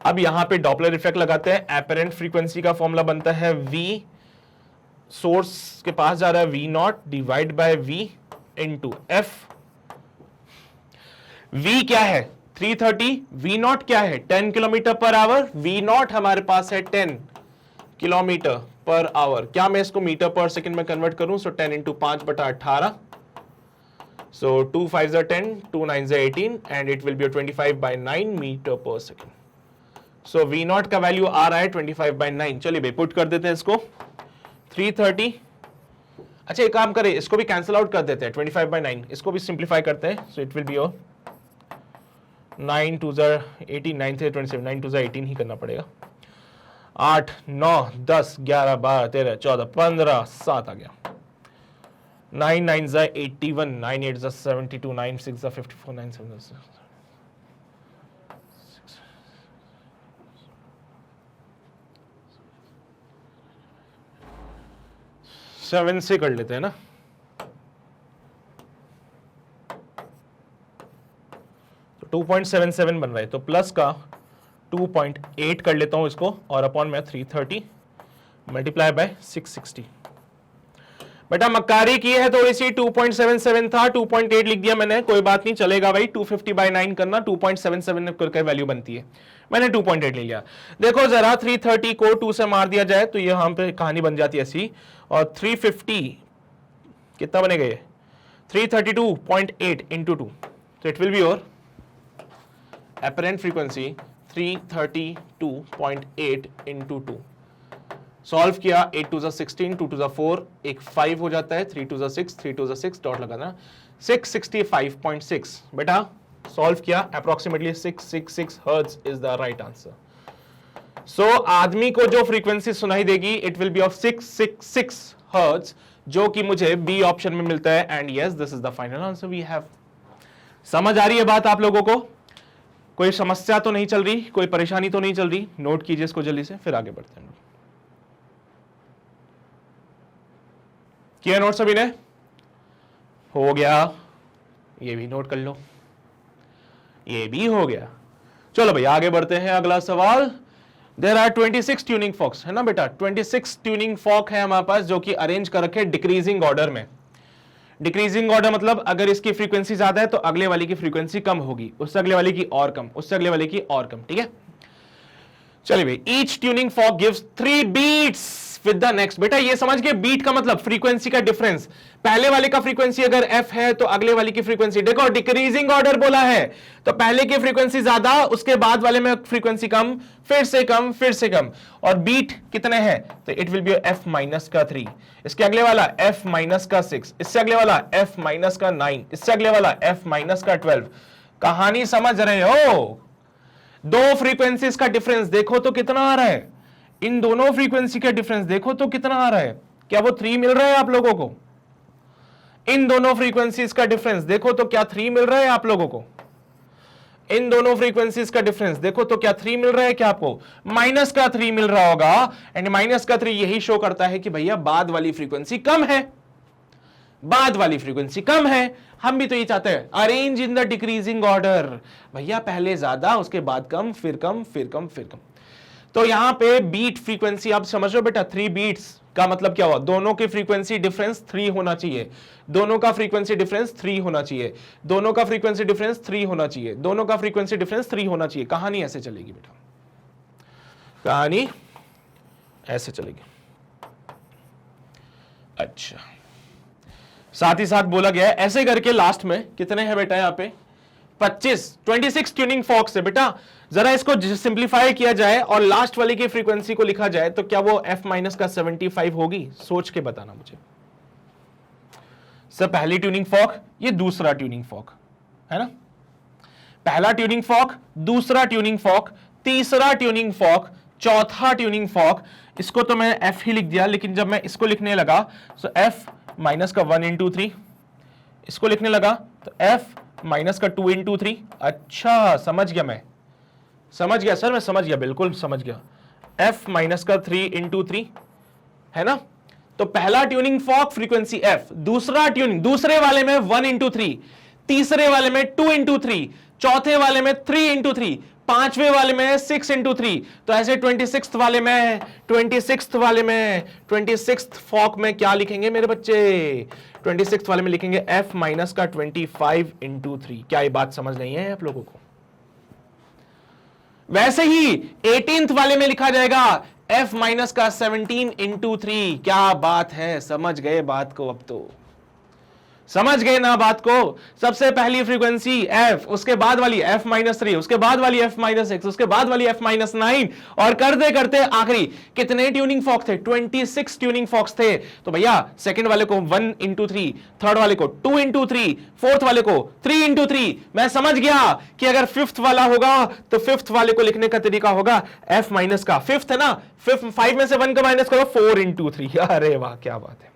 अब यहां पे डॉपलर इफेक्ट लगाते हैं, एपरेंट फ्रीक्वेंसी का फॉर्मूला बनता है V, सोर्स के पास जा रहा है V0 divide by V into F। V क्या है 330, V0 क्या है 10 किलोमीटर पर आवर, V0 हमारे पास है 10 किलोमीटर पर आवर। क्या मैं इसको मीटर पर सेकंड में कन्वर्ट करूं, so 10 into 5/18, so 2 5 10, 2 9 18 and it will be 25/9 metre per second. So V0 का वैल्यू आ रहा है 25/9। चलिए भाई पुट कर देते हैं इसको, 330। अच्छा एक काम करें, इसको भी कैंसिल आउट कर देते हैं, 25/9 इसको भी सिंप्लीफाई करते हैं, सो इट विल बी 9 2 18, 9 से 27, 9 2 18 ही करना पड़ेगा, 8 9 10 11 12 13 14 15 7 आ गया, 9 9 81, 9 8 72, 9 6 54, 9 7 7 से कर लेते हैं ना, तो 2.77 बन रहा है, तो प्लस का 2.8 कर लेता हूं इसको और अपॉन में 330 मल्टीप्लाई बाय 660। बेटा मक्कारी की है थोड़ी सी, 2.77 था 2.8 लिख दिया मैंने, कोई बात नहीं चलेगा भाई, 250/9 करना, 2.77 करके वैल्यू बनती है, मैंने 2.8 ले लिया। देखो जरा 330 को 2 से मार दिया जाए तो यहां पे कहानी बन जाती है ऐसी, और 350 कितना बनेगा ये 332.8 इंटू 2, तो it will be your apparent frequency 332.8 into 2। Solve किया, 8 2 16, 2 2 4, एक 5 हो जाता है, 3 2 6, 3 2 6 डॉट लगाना, 665.6। बेटा सॉल्व किया, approximately 666 hertz is the right answer. So आदमी को जो फ्रीक्वेंसी सुनाई देगी it will be of 666 hertz, जो कि मुझे बी ऑप्शन में मिलता है, and yes this is the final answer we have. समझ आ रही है बात आप लोगों को? कोई समस्या तो नहीं चल रही, कोई परेशानी तो नहीं चल रही? नोट कीजिए इसको जल्दी से, फिर आगे बढ़ते हैं। किया नोट सभी ने? हो गया, ये भी नोट कर लो, ये भी हो गया। चलो भाई आगे बढ़ते हैं, अगला सवाल। देयर आर 26 ट्यूनिंग फॉक्स, है ना बेटा, 26 ट्यूनिंग फॉक है हमारे पास, जो कि अरेंज कर रखे डिक्रीजिंग ऑर्डर में। डिक्रीजिंग ऑर्डर मतलब अगर इसकी फ्रीक्वेंसी ज्यादा है तो अगले वाली की फ्रीक्वेंसी कम होगी, उससे अगले वाले की और कम, उससे अगले वाले की और कम, ठीक है। चलिए भाई, each tuning fork gives 3 beats with the next. बेटा ये समझ गए, बीट का मतलब फ्रीक्वेंसी का डिफरेंस, पहले वाले का फ्रीक्वेंसी अगर f है तो अगले वाले की फ्रीक्वेंसी, देखो डिक्रीजिंग ऑर्डर बोला है तो पहले की फ्रीक्वेंसी ज्यादा, उसके बाद वाले में फ्रीक्वेंसी कम, फिर से कम, फिर से कम, और बीट कितने हैं तो it will B f minus का 3, इसके अगले वाला f माइनस का 6, इससे अगले वाला f माइनस का 9, इससे अगले वाला f माइनस का 12। कहानी समझ रहे हो? दो फ्रीक्वेंसीज का डिफरेंस देखो तो कितना आ रहा है, इन दोनों फ्रीक्वेंसी का डिफरेंस देखो तो कितना आ रहा है, क्या वो 3 मिल रहा है आप लोगों को? इन दोनों फ्रीक्वेंसीज का डिफरेंस देखो तो क्या 3 मिल रहा है आप लोगों को? इन दोनों फ्रीक्वेंसीज का डिफरेंस देखो तो क्या 3 मिल रहा है क्या आपको? माइनस का 3 मिल रहा होगा, एंड माइनस का 3 यही शो करता है कि भैया बाद वाली फ्रीक्वेंसी कम है, बाद वाली फ्रीक्वेंसी कम है। हम भी तो ये चाहते हैं, arrange in the decreasing order, भैया पहले ज्यादा उसके बाद कम फिर कम फिर कम फिर कम। तो यहां पे बीट फ्रीक्वेंसी आप समझ रहे हो बेटा, 3 बीट्स का मतलब क्या हुआ, दोनों की फ्रीक्वेंसी डिफरेंस 3 होना चाहिए, दोनों का फ्रीक्वेंसी डिफरेंस 3 होना चाहिए, दोनों का फ्रीक्वेंसी डिफरेंस 3 होना चाहिए, दोनों का फ्रीक्वेंसी डिफरेंस 3 होना चाहिए। कहानी ऐसे चलेगी बेटा, कहानी ऐसे चलेगी। अच्छा, साथ ही साथ बोला गया है ऐसे करके लास्ट में कितने हैं बेटा, यहां पे 26 ट्यूनिंग फॉक्स है बेटा। जरा इसको सिंप्लीफाई किया जाए और लास्ट वाली की फ्रीक्वेंसी को लिखा जाए तो क्या वो f माइनस का 75 होगी? सोच के बताना मुझे। सर पहली ट्यूनिंग फॉक, ये दूसरा ट्यूनिंग फॉक है ना, पहला ट्यूनिंग फॉक, दूसरा ट्यूनिंग फॉक, तीसरा ट्यूनिंग फॉक, चौथा ट्यूनिंग फॉक। इसको तो मैं f ही लिख दिया, लेकिन जब मैं इसको लिखने लगा तो f माइनस का 1 इंटू 3, इसको लिखने लगा तो f माइनस का 2 इंटू 3। अच्छा समझ गया, मैं समझ गया सर, मैं समझ गया, बिल्कुल समझ गया। f माइनस का 3 इंटू 3 है ना। तो पहला ट्यूनिंग फॉक फ्रीक्वेंसी f, दूसरा ट्यूनिंग, दूसरे वाले में 1 इंटू 3, तीसरे वाले में 2 इंटू 3, चौथे वाले में 3 इंटू 3, पांचवें वाले में 6 इंटू 3। तो ऐसे 26th वाले में 26th फॉक में क्या लिखेंगे मेरे बच्चे, 26th वाले में लिखेंगे f माइनस का 25 इंटू 3। क्या ये बात समझ नहीं है आप लोगों को? वैसे ही 18th वाले में लिखा जाएगा f माइनस का 17 इंटू 3। क्या बात है, समझ गए बात को? अब तो समझ गए ना बात को। सबसे पहली फ्रीक्वेंसी f, उसके बाद वाली f माइनस 3, उसके बाद वाली f माइनस 6, उसके बाद वाली f माइनस 9, और करते करते आखिरी कितने ट्यूनिंग फॉक थे? 26 ट्यूनिंग फॉक्स थे। तो भैया सेकंड वाले को 1 इंटू 3, थर्ड वाले को 2 इंटू 3, फोर्थ वाले को 3 इंटू 3। मैं समझ गया कि अगर फिफ्थ वाला होगा तो फिफ्थ वाले को लिखने का तरीका होगा f माइनस का, फिफ्थ है ना, 5 में से 1 का माइनस करो, 4 इंटू 3। अरे वाह क्या बात है।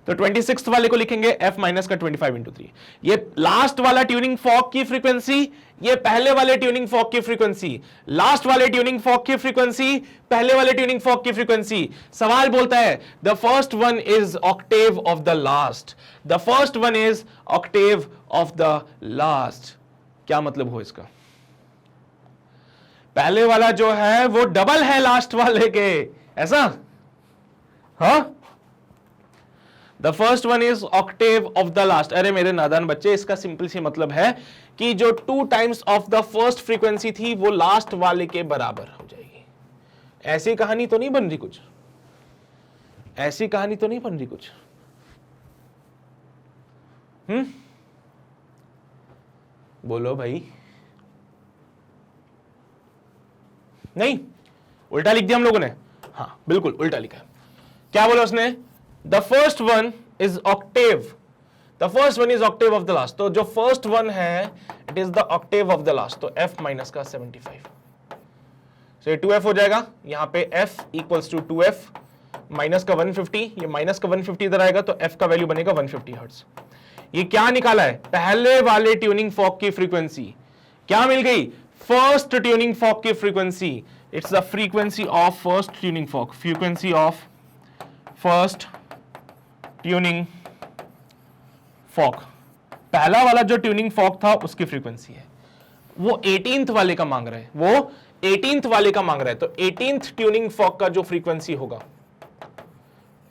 तो 26th वाले को लिखेंगे f माइनस का 25 इंटू 3। ये लास्ट वाला ट्यूनिंग फॉक की फ्रीक्वेंसी, ये पहले वाले ट्यूनिंग फॉक की फ्रीक्वेंसी, लास्ट वाले ट्यूनिंग फॉक की फ्रीक्वेंसी, पहले वाले ट्यूनिंग फॉक की फ्रीक्वेंसी। सवाल बोलता है the first one is Octave of the last, the first one is Octave of the last. क्या मतलब हो इसका? पहले वाला जो है वो डबल है लास्ट वाले के, ऐसा? हाँ, the first one is Octave of the last. अरे मेरे नादान बच्चे, इसका सिंपल सी मतलब है कि जो 2 times of the first frequency थी वो लास्ट वाले के बराबर हो जाएगी। ऐसी कहानी तो नहीं बन रही कुछ, ऐसी कहानी तो नहीं बन रही कुछ। बोलो भाई। नहीं, उल्टा लिख दिया हम लोगों ने। हाँ बिल्कुल उल्टा लिखा। क्या बोला उसने? The first one is octave. The first one is octave of the last. तो जो first one है, it is the octave of the last. तो f माइनस का 75. So ये 2f हो जाएगा, यहाँ पे f equals to 2f minus का 150, ये माइनस का 150 इधर आएगा तो f का वैल्यू बनेगा 150 हर्ट्ज। ये क्या निकाला है? पहले वाले ट्यूनिंग फॉक की फ्रीक्वेंसी। क्या मिल गई? फर्स्ट ट्यूनिंग फॉक की frequency. It's the frequency of first tuning fork, frequency of first tuning fork. पहला वाला जो ट्यूनिंग फॉक था उसकी फ्रीक्वेंसी है। वो 18th वाले का मांग रहा है, वो 18th वाले का मांग रहा है। तो 18th ट्यूनिंग फॉक का जो फ्रीक्वेंसी होगा,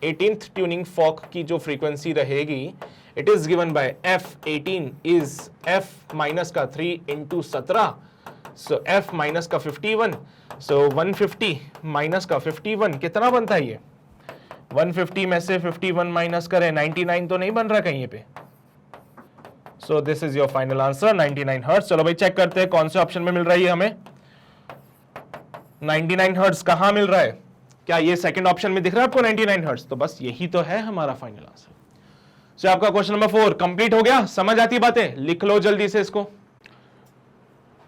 18th ट्यूनिंग फॉक की जो फ्रीक्वेंसी रहेगी, it is given by f18 is f minus का 3 इंटू 17, सो f माइनस का 51, सो 150 माइनस का 51 कितना बनता है? ये 150 में से 51 माइनस करें, 99 तो नहीं बन रहा कहीं पे। So this is your final answer, 99 hertz. चलो भाई चेक करते हैं कौन से ऑप्शन में मिल रहा है हमें 99 हर्ट्ज। कहां मिल रहा है? क्या ये सेकंड ऑप्शन में दिख रहा है आपको 99 हर्ट्ज? तो बस यही तो है हमारा फाइनल आंसर। सो आपका क्वेश्चन नंबर 4 कंप्लीट हो गया। समझ आती बातें? लिख लो जल्दी से इसको,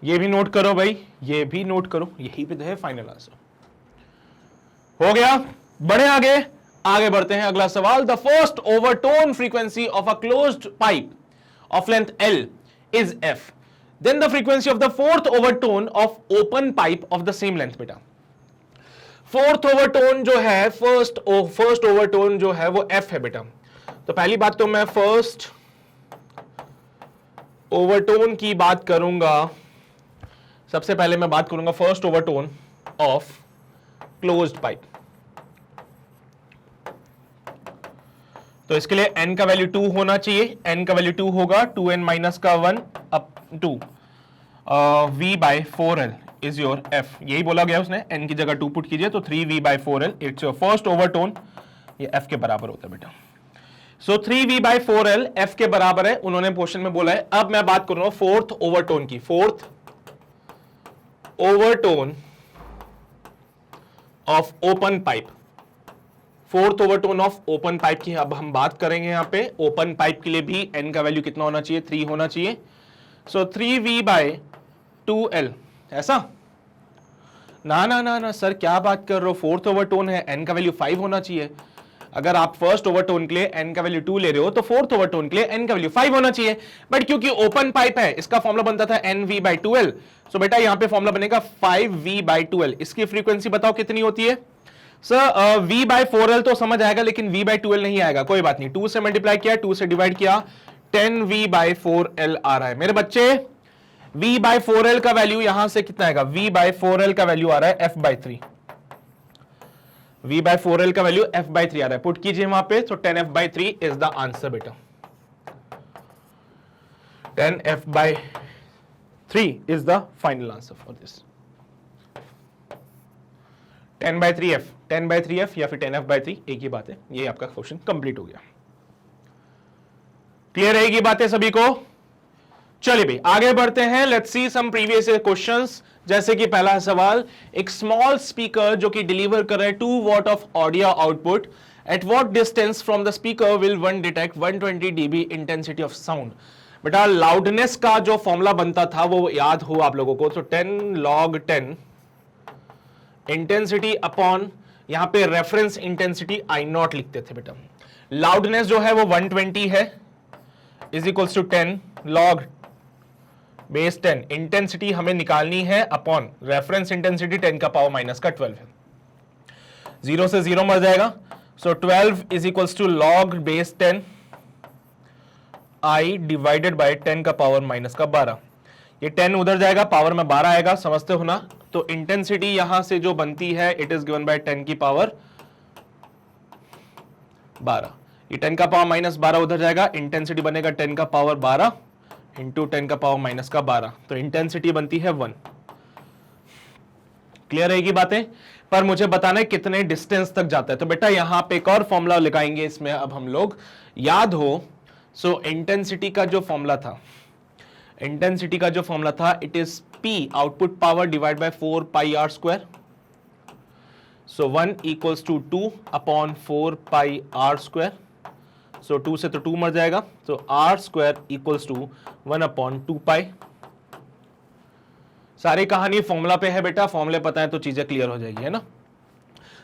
ये भी नोट करो भाई, ये भी नोट करो, यही पे है फाइनल आंसर। हो गया, बढ़े आगे बढ़ते हैं। अगला सवाल, the first overtone frequency of a closed pipe of length L is f, then the frequency of the fourth overtone of open pipe of the same length। बेटा फोर्थ ओवरटोन जो है, फर्स्ट ओवरटोन जो है वो f है बेटा। तो पहली बात तो मैं फर्स्ट ओवरटोन की बात करूंगा। सबसे पहले मैं बात करूंगा first overtone of closed pipe. तो इसके लिए n का वैल्यू 2 होना चाहिए। n का वैल्यू 2 होगा 2n माइनस का 1 up to v by 4l is your f। यही बोला गया उसने, n की जगह 2 पुट कीजिए तो 3v by 4l it's your first overtone. ये f के बराबर होता है बेटा। सो 3v बाई 4l f के बराबर है, उन्होंने क्वेश्चन में बोला है। अब मैं बात करूंगा फोर्थ ओवरटोन की। Fourth overtone of open pipe. Fourth overtone of open pipe की अब हम बात करेंगे। यहां पे ओपन पाइप के लिए भी n का वैल्यू कितना होना चाहिए? 3 होना चाहिए। सो 3v बाय 2l। ऐसा ना ना ना ना सर, क्या बात कर रहे हो? फोर्थ ओवरटोन है, n का वैल्यू 5 होना चाहिए। अगर आप फर्स्ट ओवरटोन के लिए n का वैल्यू 2 ले रहे हो तो फोर्थ ओवरटोन के लिए n का वैल्यू 5 होना चाहिए। बट क्योंकि ओपन पाइप है, इसका फॉर्मूला बनता था nv बाई 2l। सो बेटा यहां पे फॉर्मूला बनेगा 5v बाई 2l। इसकी फ्रीक्वेंसी बताओ कितनी होती है? सर v बाई 4l तो समझ आएगा, लेकिन v बाई 2l नहीं आएगा। कोई बात नहीं, 2 से मल्टीप्लाई किया, 2 से डिवाइड किया, 10v बाई 4l आ रहा है। मेरे बच्चे v बाई 4l का वैल्यू यहां से कितना आएगा? v बाई 4l का वैल्यू आ रहा है f by 3। v by 4l का वैल्यू f बाई 3 आ रहा है, पुट कीजिए वहां पे। तो 10f by 3 is the answer बेटा। 10f by 3 is the final answer for this. 10 by 3f, 10 by 3f या फिर 10f बाई 3 एक ही बात है। ये आपका क्वेश्चन कंप्लीट हो गया। क्लियर रहेगी बातें सभी को? चलिए भाई आगे बढ़ते हैं। Let's see some previous questions. जैसे कि पहला सवाल, एक स्मॉल स्पीकर जो कि डिलीवर कर रहा है 2 what of audio output, at what distance from the speaker will one detect 120 dB intensity of sound. बेटा लाउडनेस का जो फॉर्मूला बनता था वो याद हो आप लोगों को, तो 10 log 10 इंटेंसिटी अपॉन यहां पे रेफरेंस इंटेंसिटी आई नॉट लिखते थे बेटा। लाउडनेस जो है वो 120 है, is equals to 10 log base 10। Intensity हमें निकालनी है अपॉन रेफरेंस इंटेंसिटी 10 का पावर माइनस का 12 है। 0 से 0 मर जाएगा। So 12 is equals to log base 10 I divided by 10 का पावर माइनस का 12। ये 10 उधर जाएगा, पावर में 12 आएगा, समझते हो ना? तो इंटेंसिटी यहां से जो बनती है इट इज गिवन बाय 10 की पावर 12। ये 10 का पावर माइनस 12 उधर जाएगा, इंटेंसिटी बनेगा 10 का पावर 12 इंटू 10 का पावर माइनस का 12। तो इंटेंसिटी बनती है 1। क्लियर रहेगी बातें? पर मुझे बताना है कितने डिस्टेंस तक जाता है। तो बेटा यहां पे एक और फॉर्मूला लगाएंगे इसमें अब हम लोग, याद हो। सो इंटेंसिटी का जो फॉर्मूला था, इंटेंसिटी का जो फॉर्मूला था it is P output power divide by 4 pi r square. So 1 equals to 2 upon 4 pi r square. So 2 से तो 2 मर जाएगा, तो r square equals to 1 upon 2 pi. सारी कहानी फॉर्मूला पे है बेटा, फॉर्मूले पता है तो चीजें क्लियर हो जाएगी, है ना?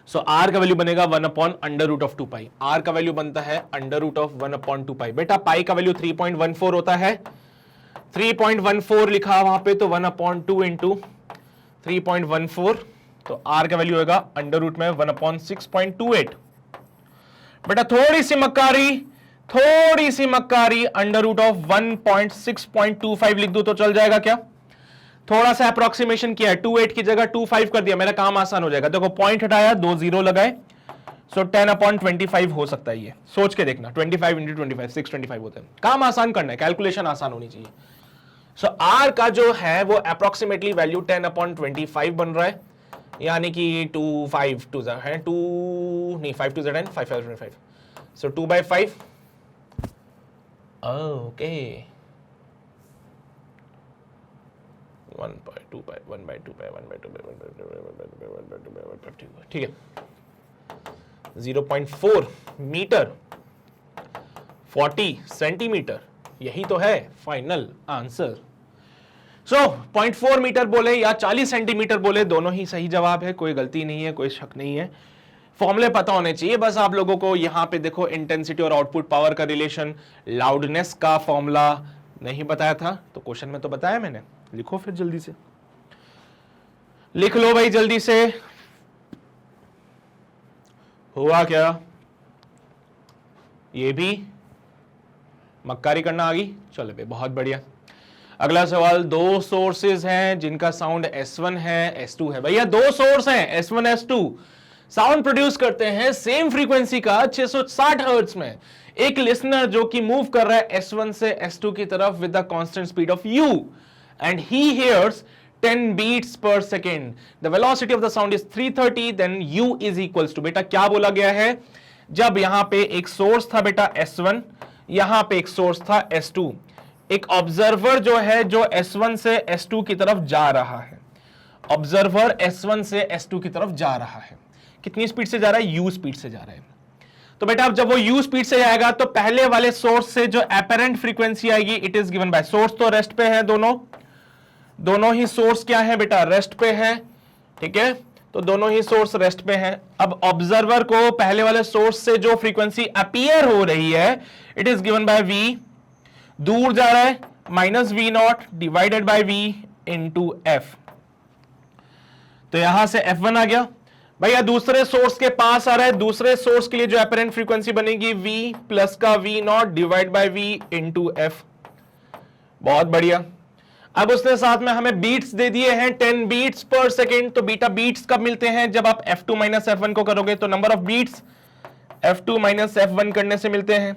सो आर का वैल्यू बनेगा 1 upon under root of 2 pi. R का वैल्यू बनता है under root of 1 upon 2 pi. बेटा पाई का वैल्यू 3.14 होता है, 3.14 लिखा वहां पे, तो 1 अपॉन 2 इंटू 3.14। तो आर का वैल्यू होगा अंडर रूट में 1 अपॉन 6.28। बेटा थोड़ी सी मक्कारी अंडर रूट ऑफ 1.6.25 लिख दू तो चल जाएगा क्या? थोड़ा सा अप्रोक्सीमेशन किया है, 28 की जगह 25 कर दिया, मेरा काम आसान हो जाएगा। देखो पॉइंट हटाया, 2 0 लगाए, सो 10 अपॉन 25 हो सकता है। ये सोच के देखना, 25 इंटू 25 625 होता है। काम आसान करना है, कैलकुलेशन आसान होनी चाहिए। सो आर का जो है वो अप्रोक्सीमेटली वैल्यू 10 अपॉन 25 बन रहा है, यानी कि 2 5 2 है 2 नहीं 5 2 10 5 5 25। सो 2 by 5। Okay 1 by 2 by 1 by 2 by 1 by 2 by 1 by 2 by 1 by 2 by 1 by 2 by 1 by 2। ठीक है, 0.4 मीटर 40 सेंटीमीटर, यही तो है फाइनल आंसर। सो 0.4 मीटर बोले या 40 सेंटीमीटर बोले, दोनों ही सही जवाब है, कोई गलती नहीं है, कोई शक नहीं है। फॉर्मूले पता होने चाहिए बस आप लोगों को। यहां पे देखो इंटेंसिटी और आउटपुट पावर का रिलेशन, लाउडनेस का फॉर्मूला नहीं बताया था तो क्वेश्चन में तो बताया मैंने। लिखो फिर जल्दी से, लिख लो भाई जल्दी से। हुआ क्या? ये भी मक्कारी करना आ गई। चलो भाई बहुत बढ़िया। अगला सवाल, दो सोर्सेज हैं जिनका साउंड S1 है S2 है। भैया दो सोर्स हैं S1 S2, साउंड प्रोड्यूस करते हैं सेम फ्रीक्वेंसी का 660 हर्ट्ज में। एक लिसनर जो कि मूव कर रहा है S1 से S2 की तरफ with the constant speed of u and he hears 10 beats per second. The velocity of the sound is 330, then u is equals to, बेटा क्या बोला गया है, जब यहां पे एक सोर्स था बेटा S1, यहां पे एक सोर्स था S2, एक ऑब्जर्वर जो है जो S1 से S2 की तरफ जा रहा है, ऑब्जर्वर S1 से S2 की तरफ जा रहा है, कितनी स्पीड से जा रहा है, u स्पीड से जा रहा है। तो बेटा अब जब वो u स्पीड से जाएगा तो पहले वाले सोर्स से जो एपरेंट फ्रीक्वेंसी आएगी it is given by, source तो रेस्ट पे है, दोनों ही सोर्स क्या है बेटा, रेस्ट पे है, ठीक है, तो दोनों ही सोर्स रेस्ट पे हैं। अब ऑब्जर्वर को पहले वाले सोर्स से जो फ्रीक्वेंसी अपीयर हो रही है it is given by v, दूर जा रहा है -v0 divided by v into f। तो यहां से f1 आ गया। भैया दूसरे सोर्स के पास आ रहा है, दूसरे सोर्स के लिए जो अपरेंट फ्रीक्वेंसी बनेगी v प्लस का v0 divide by v into f। बहुत बढ़िया। अब उसने साथ में हमें बीट्स दे दिए हैं 10 बीट्स पर सेकेंड। तो बीटा बीट्स कब मिलते हैं, जब आप f2 माइनस f1 को करोगे तो number of beats f2 minus f1 करने से मिलते हैं।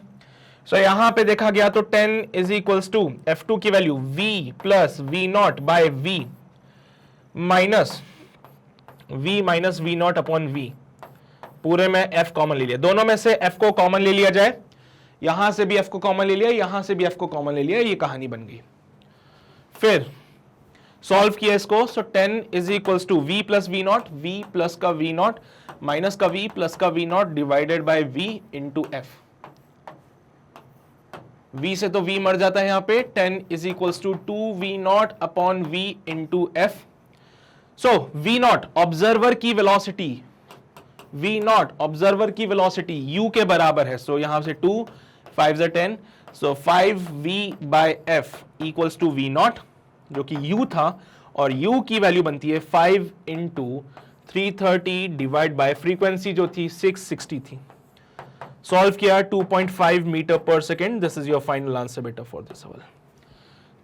सो यहां पे देखा गया तो 10 इज इक्वल्स टू f2 की value v plus v0 by v minus v0 upon v, पूरे में f कॉमन ले लिया, दोनों में से f को कॉमन ले लिया जाए, यहां से भी f को कॉमन ले लिया, यहां से भी f को कॉमन ले लिया, ये कहानी बन गई। फिर सॉल्व किया इसको, so 10 is equals to v plus v0, v plus का v0 माइनस का v प्लस का v0 divided by v into f। v से तो v मर जाता है यहां पे, 10 is equals to 2v0 upon v into f। So v0 observer की वेलोसिटी, v0 ऑब्जर्वर की वेलोसिटी u के बराबर है, सो यहां से 2 5 10, so 5v by f equals to v0 जो कि u था, और u की वैल्यू बनती है 5 इंटू 330 डिवाइड बाय फ्रीक्वेंसी जो थी 660 थी। सॉल्व किया 2.5 metre per second, this is your final answer बेटा फॉर दिस सवाल।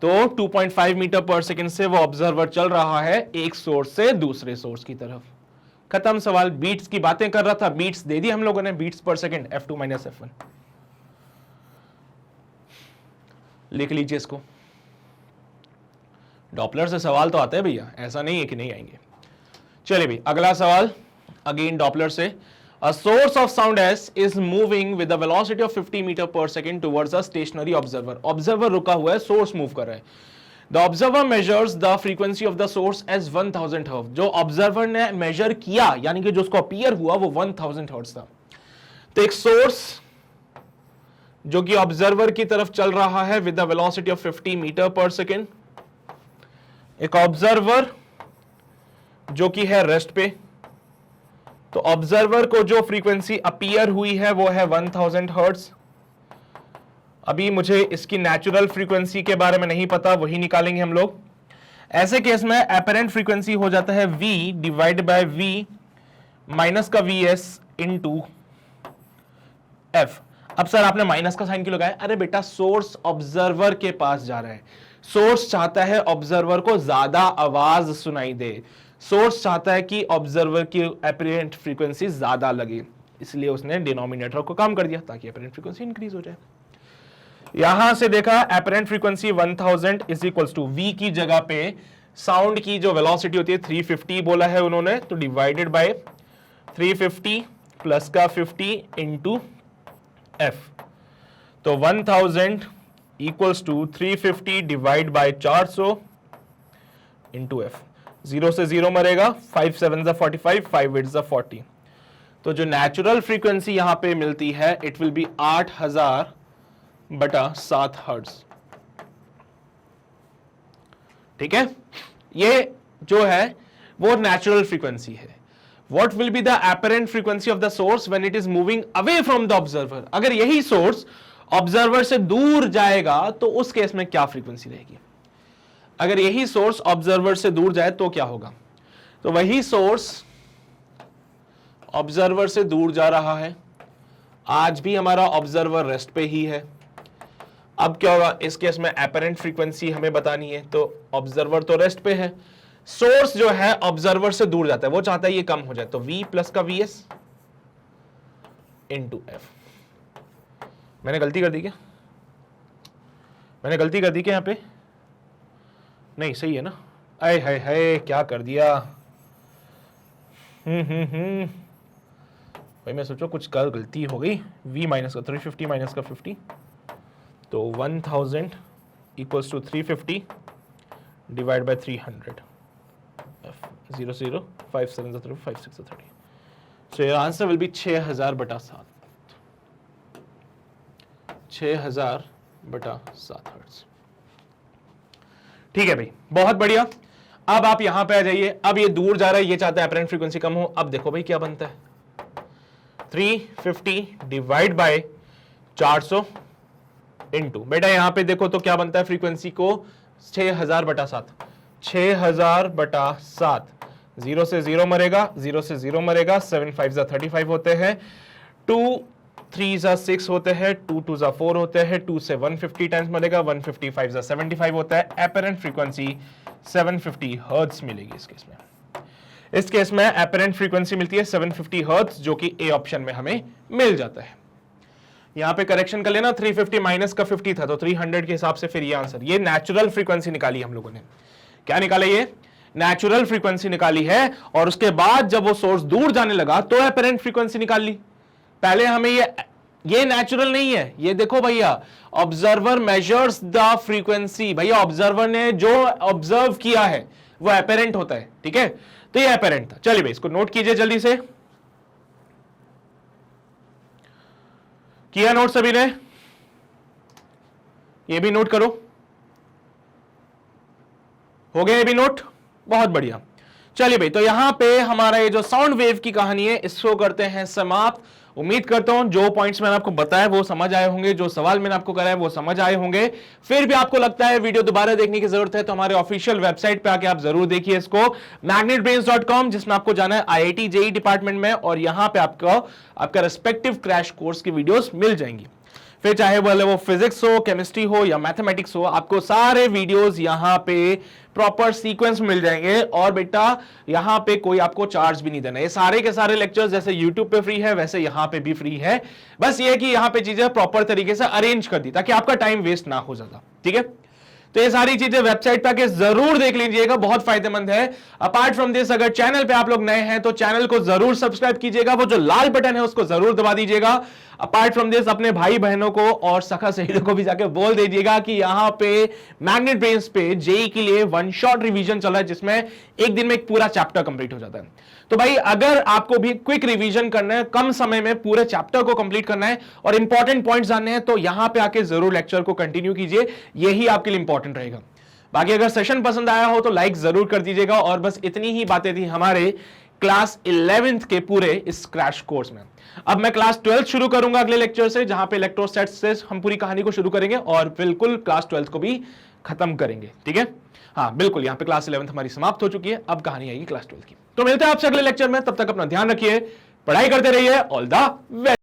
तो 2.5 मीटर पर सेकेंड से वो ऑब्जर्वर चल रहा है एक सोर्स से दूसरे सोर्स की तरफ। खत्म सवाल। बीट्स की बातें कर रहा था, बीट्स दे दी हम लोगों ने, बीट्स पर सेकेंड f2 माइनस f1। लिख लीजिए इसको। डॉपलर से सवाल तो आते हैं भैया, ऐसा नहीं है कि नहीं आएंगे। चलिए भाई अगला सवाल, अगेन डॉपलर से। A source of sound S is moving with a velocity of 50 meter per second towards a stationary observer. Observer रुका हुआ है, source move कर रहा है। The observer measures the frequency of the source as 1000 Hz. जो observer ने measure किया, यानी कि जो उसको appear हुआ वो 1000 Hz था। तो एक source जो कि ऑब्जर्वर की तरफ चल रहा है with the velocity of 50 metre per second, एक ऑब्जर्वर जो कि है रेस्ट पे, तो ऑब्जर्वर को जो फ्रीक्वेंसी अपीयर हुई है वो है 1000 हर्ट्ज। अभी मुझे इसकी नेचुरल फ्रीक्वेंसी के बारे में नहीं पता, वही निकालेंगे हम लोग। ऐसे केस में अपरेंट फ्रीक्वेंसी हो जाता है v divide by v minus का vs इनटू f। अब सर आपने माइनस का साइन क्यों लगाया? अरे बेटा सोर्स ऑब्जर्वर के पास जा रहा है, सोर्स चाहता है ऑब्जर्वर को ज्यादा आवाज सुनाई दे, सोर्स चाहता है कि ऑब्जर्वर की अपरेंट फ्रीक्वेंसी ज्यादा लगे, इसलिए उसने डिनोमिनेटर को कम कर दिया ताकि अपरेंट फ्रीक्वेंसी इंक्रीज हो जाए। यहां से देखा apparent frequency 1000 is equals to v की जगह पे साउंड की जो वेलोसिटी होती है 350 बोला है उन्होंने, तो डिवाइडेड बाय 350 प्लस का 50 इंटू f। तो 1000 equals to 350 divide by 400 into f। 0 से 0 मरेगा, 5 7 45, 5 8 40। तो जो नेचुरल फ्रीक्वेंसी यहां पे मिलती है इट विल बी 8000 बटा 7 हर्ट्ज। ठीक है, ये जो है वो नेचुरल फ्रीक्वेंसी है। What will be the apparent frequency of the source when it is moving away from the observer? अगर यही सोर्स ऑब्जर्वर से दूर जाएगा तो उस केस में क्या फ्रीक्वेंसी रहेगी? अगर यही सोर्स ऑब्जर्वर से दूर जाए तो क्या होगा? तो वही सोर्स ऑब्जर्वर से दूर जा रहा है, आज भी हमारा ऑब्जर्वर रेस्ट पे ही है। अब क्या होगा इस केस में, एपरेंट फ्रीक्वेंसी हमें बतानी है, तो ऑब्जर्वर तो रेस्ट पे है, सोर्स जो है ऑब्जर्वर से दूर जाता है, वो चाहता है ये कम हो जाए, तो V प्लस का VS इंटू एफ। मैंने गलती कर दी क्या? मैंने गलती कर दी क्या यहाँ पे? नहीं, सही है ना? आए हाय हाय, क्या कर दिया। भाई मैं सोचो कुछ कर गलती हो गई। V माइनस का 350 माइनस का 50, तो 1000 equals to 350 divide bye 300। 0 0 5 7 30 5 6 30। So your answer will be 6000/7। 6000/7 hertz. ठीक है भाई, बहुत बढ़िया। अब आप यहां पे आ जाइए। अब ये दूर जा रहा है, ये चाहता है एपरेंट फ्रीक्वेंसी कम हो। अब देखो भाई क्या बनता है, 350 डिवाइड बाय 400 इंटू, बेटा यहां पे देखो तो क्या बनता है फ्रीक्वेंसी को, 6000/7। 6000/7, 0 से 0 मरेगा, 0 से 0 मरेगा, 7 5 35 होते हैं, 2 3 6 होते हैं, 2 2 4 होते हैं, 2 से 150 टाइम्स मरेगा, 150 5 75 होता है। एपरेंट फ्रीक्वेंसी 750 हर्ट्ज मिलेगी इस केस में। इस केस में एपरेंट फ्रीक्वेंसी मिलती है 750 हर्ट्ज, जो कि ए ऑप्शन में हमें मिल जाता है। यहां पे करेक्शन कर लेना, 350 माइनस का 50 था, तो 300 के हिसाब से फिर ये आंसर, ये नेचुरल फ्रीक्वेंसी निकाली हम लोगों ने। क्या निकाला, ये नेचुरल फ्रीक्वेंसी निकाली है, और उसके बाद जब वो सोर्स दूर जाने लगा तो एपरेंट फ्रीक्वेंसी निकाल ली। पहले हमें ये नेचुरल नहीं है, ये देखो भैया, ऑब्जर्वर मेजर्स द फ्रीक्वेंसी, भैया ऑब्जर्वर ने जो ऑब्जर्व किया है वो एपरेंट होता है, ठीक है, तो ये एपरेंट था। चलिए भाई इसको नोट कीजिए जल्दी से। किया नोट सभी ने? ये भी नोट करो, हो गया ये भी नोट, बहुत बढ़िया। चलिए भाई, तो यहां पे हमारा ये जो साउंड वेव की कहानी है इसको करते हैं समाप्त। उम्मीद करता हूं जो पॉइंट्स मैंने आपको बताया वो समझ आए होंगे, जो सवाल मैंने आपको कराया वो समझ आए होंगे। फिर भी आपको लगता है वीडियो दोबारा देखने की जरूरत है तो हमारे ऑफिशियल वेबसाइट पे आके आप जरूर देखिए इसको, magnetbrains.com, जिसमें आपको जाना है IIT JEE डिपार्टमेंट में, और यहां पे आपका रेस्पेक्टिव क्रैश कोर्स की वीडियोस मिल जाएंगी। फिर चाहे वो फिजिक्स हो, केमिस्ट्री हो या मैथमेटिक्स हो, आपको सारे वीडियोस यहां पे प्रॉपर सीक्वेंस मिल जाएंगे। और बेटा यहां पे कोई आपको चार्ज भी नहीं देना, ये सारे के सारे लेक्चर्स जैसे यूट्यूब पे फ्री है वैसे यहां पे भी फ्री है। बस ये कि यहां पे चीजें प्रॉपर तरीके से अरेंज कर दी ताकि आपका टाइम वेस्ट ना हो ज्यादा, ठीक है। तो ये सारी चीजें वेबसाइट पे आके जरूर देख लीजिएगा, बहुत फायदेमंद है। अपार्ट फ्रॉम दिस, अगर चैनल पे आप लोग नए हैं तो चैनल को जरूर सब्सक्राइब कीजिएगा, वो जो लाल बटन है उसको जरूर दबा दीजिएगा। अपार्ट फ्रॉम दिस, अपने भाई बहनों को और सखा सहेलियों को भी जाके बोल दीजिएगा कि यहां पे मैग्नेट ब्रेन्स पे जेई के लिए वन शॉट रिवीजन चल रहा है, जिसमें एक दिन में एक पूरा चैप्टर कंप्लीट हो जाता है। तो भाई अगर आपको भी क्विक रिवीजन करना है, कम समय में पूरे चैप्टर को कंप्लीट करना है और इंपॉर्टेंट पॉइंट्स जानने हैं, तो यहां पे आके जरूर लेक्चर को कंटिन्यू कीजिए, यही आपके लिए इंपॉर्टेंट रहेगा। बाकी अगर सेशन पसंद आया हो तो लाइक जरूर कर दीजिएगा। और बस इतनी ही बातें थी हमारे क्लास 11th के पूरे इस क्रैश कोर्स में। अब मैं क्लास 12th शुरू करूंगा अगले लेक्चर से, जहां पे इलेक्ट्रोस्टैट्स से हम पूरी कहानी को शुरू करेंगे और बिल्कुल क्लास 12th को भी खत्म करेंगे, ठीक है। हाँ बिल्कुल, यहां पे क्लास 11th हमारी समाप्त हो चुकी है, अब कहानी आएगी क्लास 12th की। तो मिलते हैं आपसे अगले लेक्चर में, तब तक अपना ध्यान रखिए, पढ़ाई करते रहिए। All the best.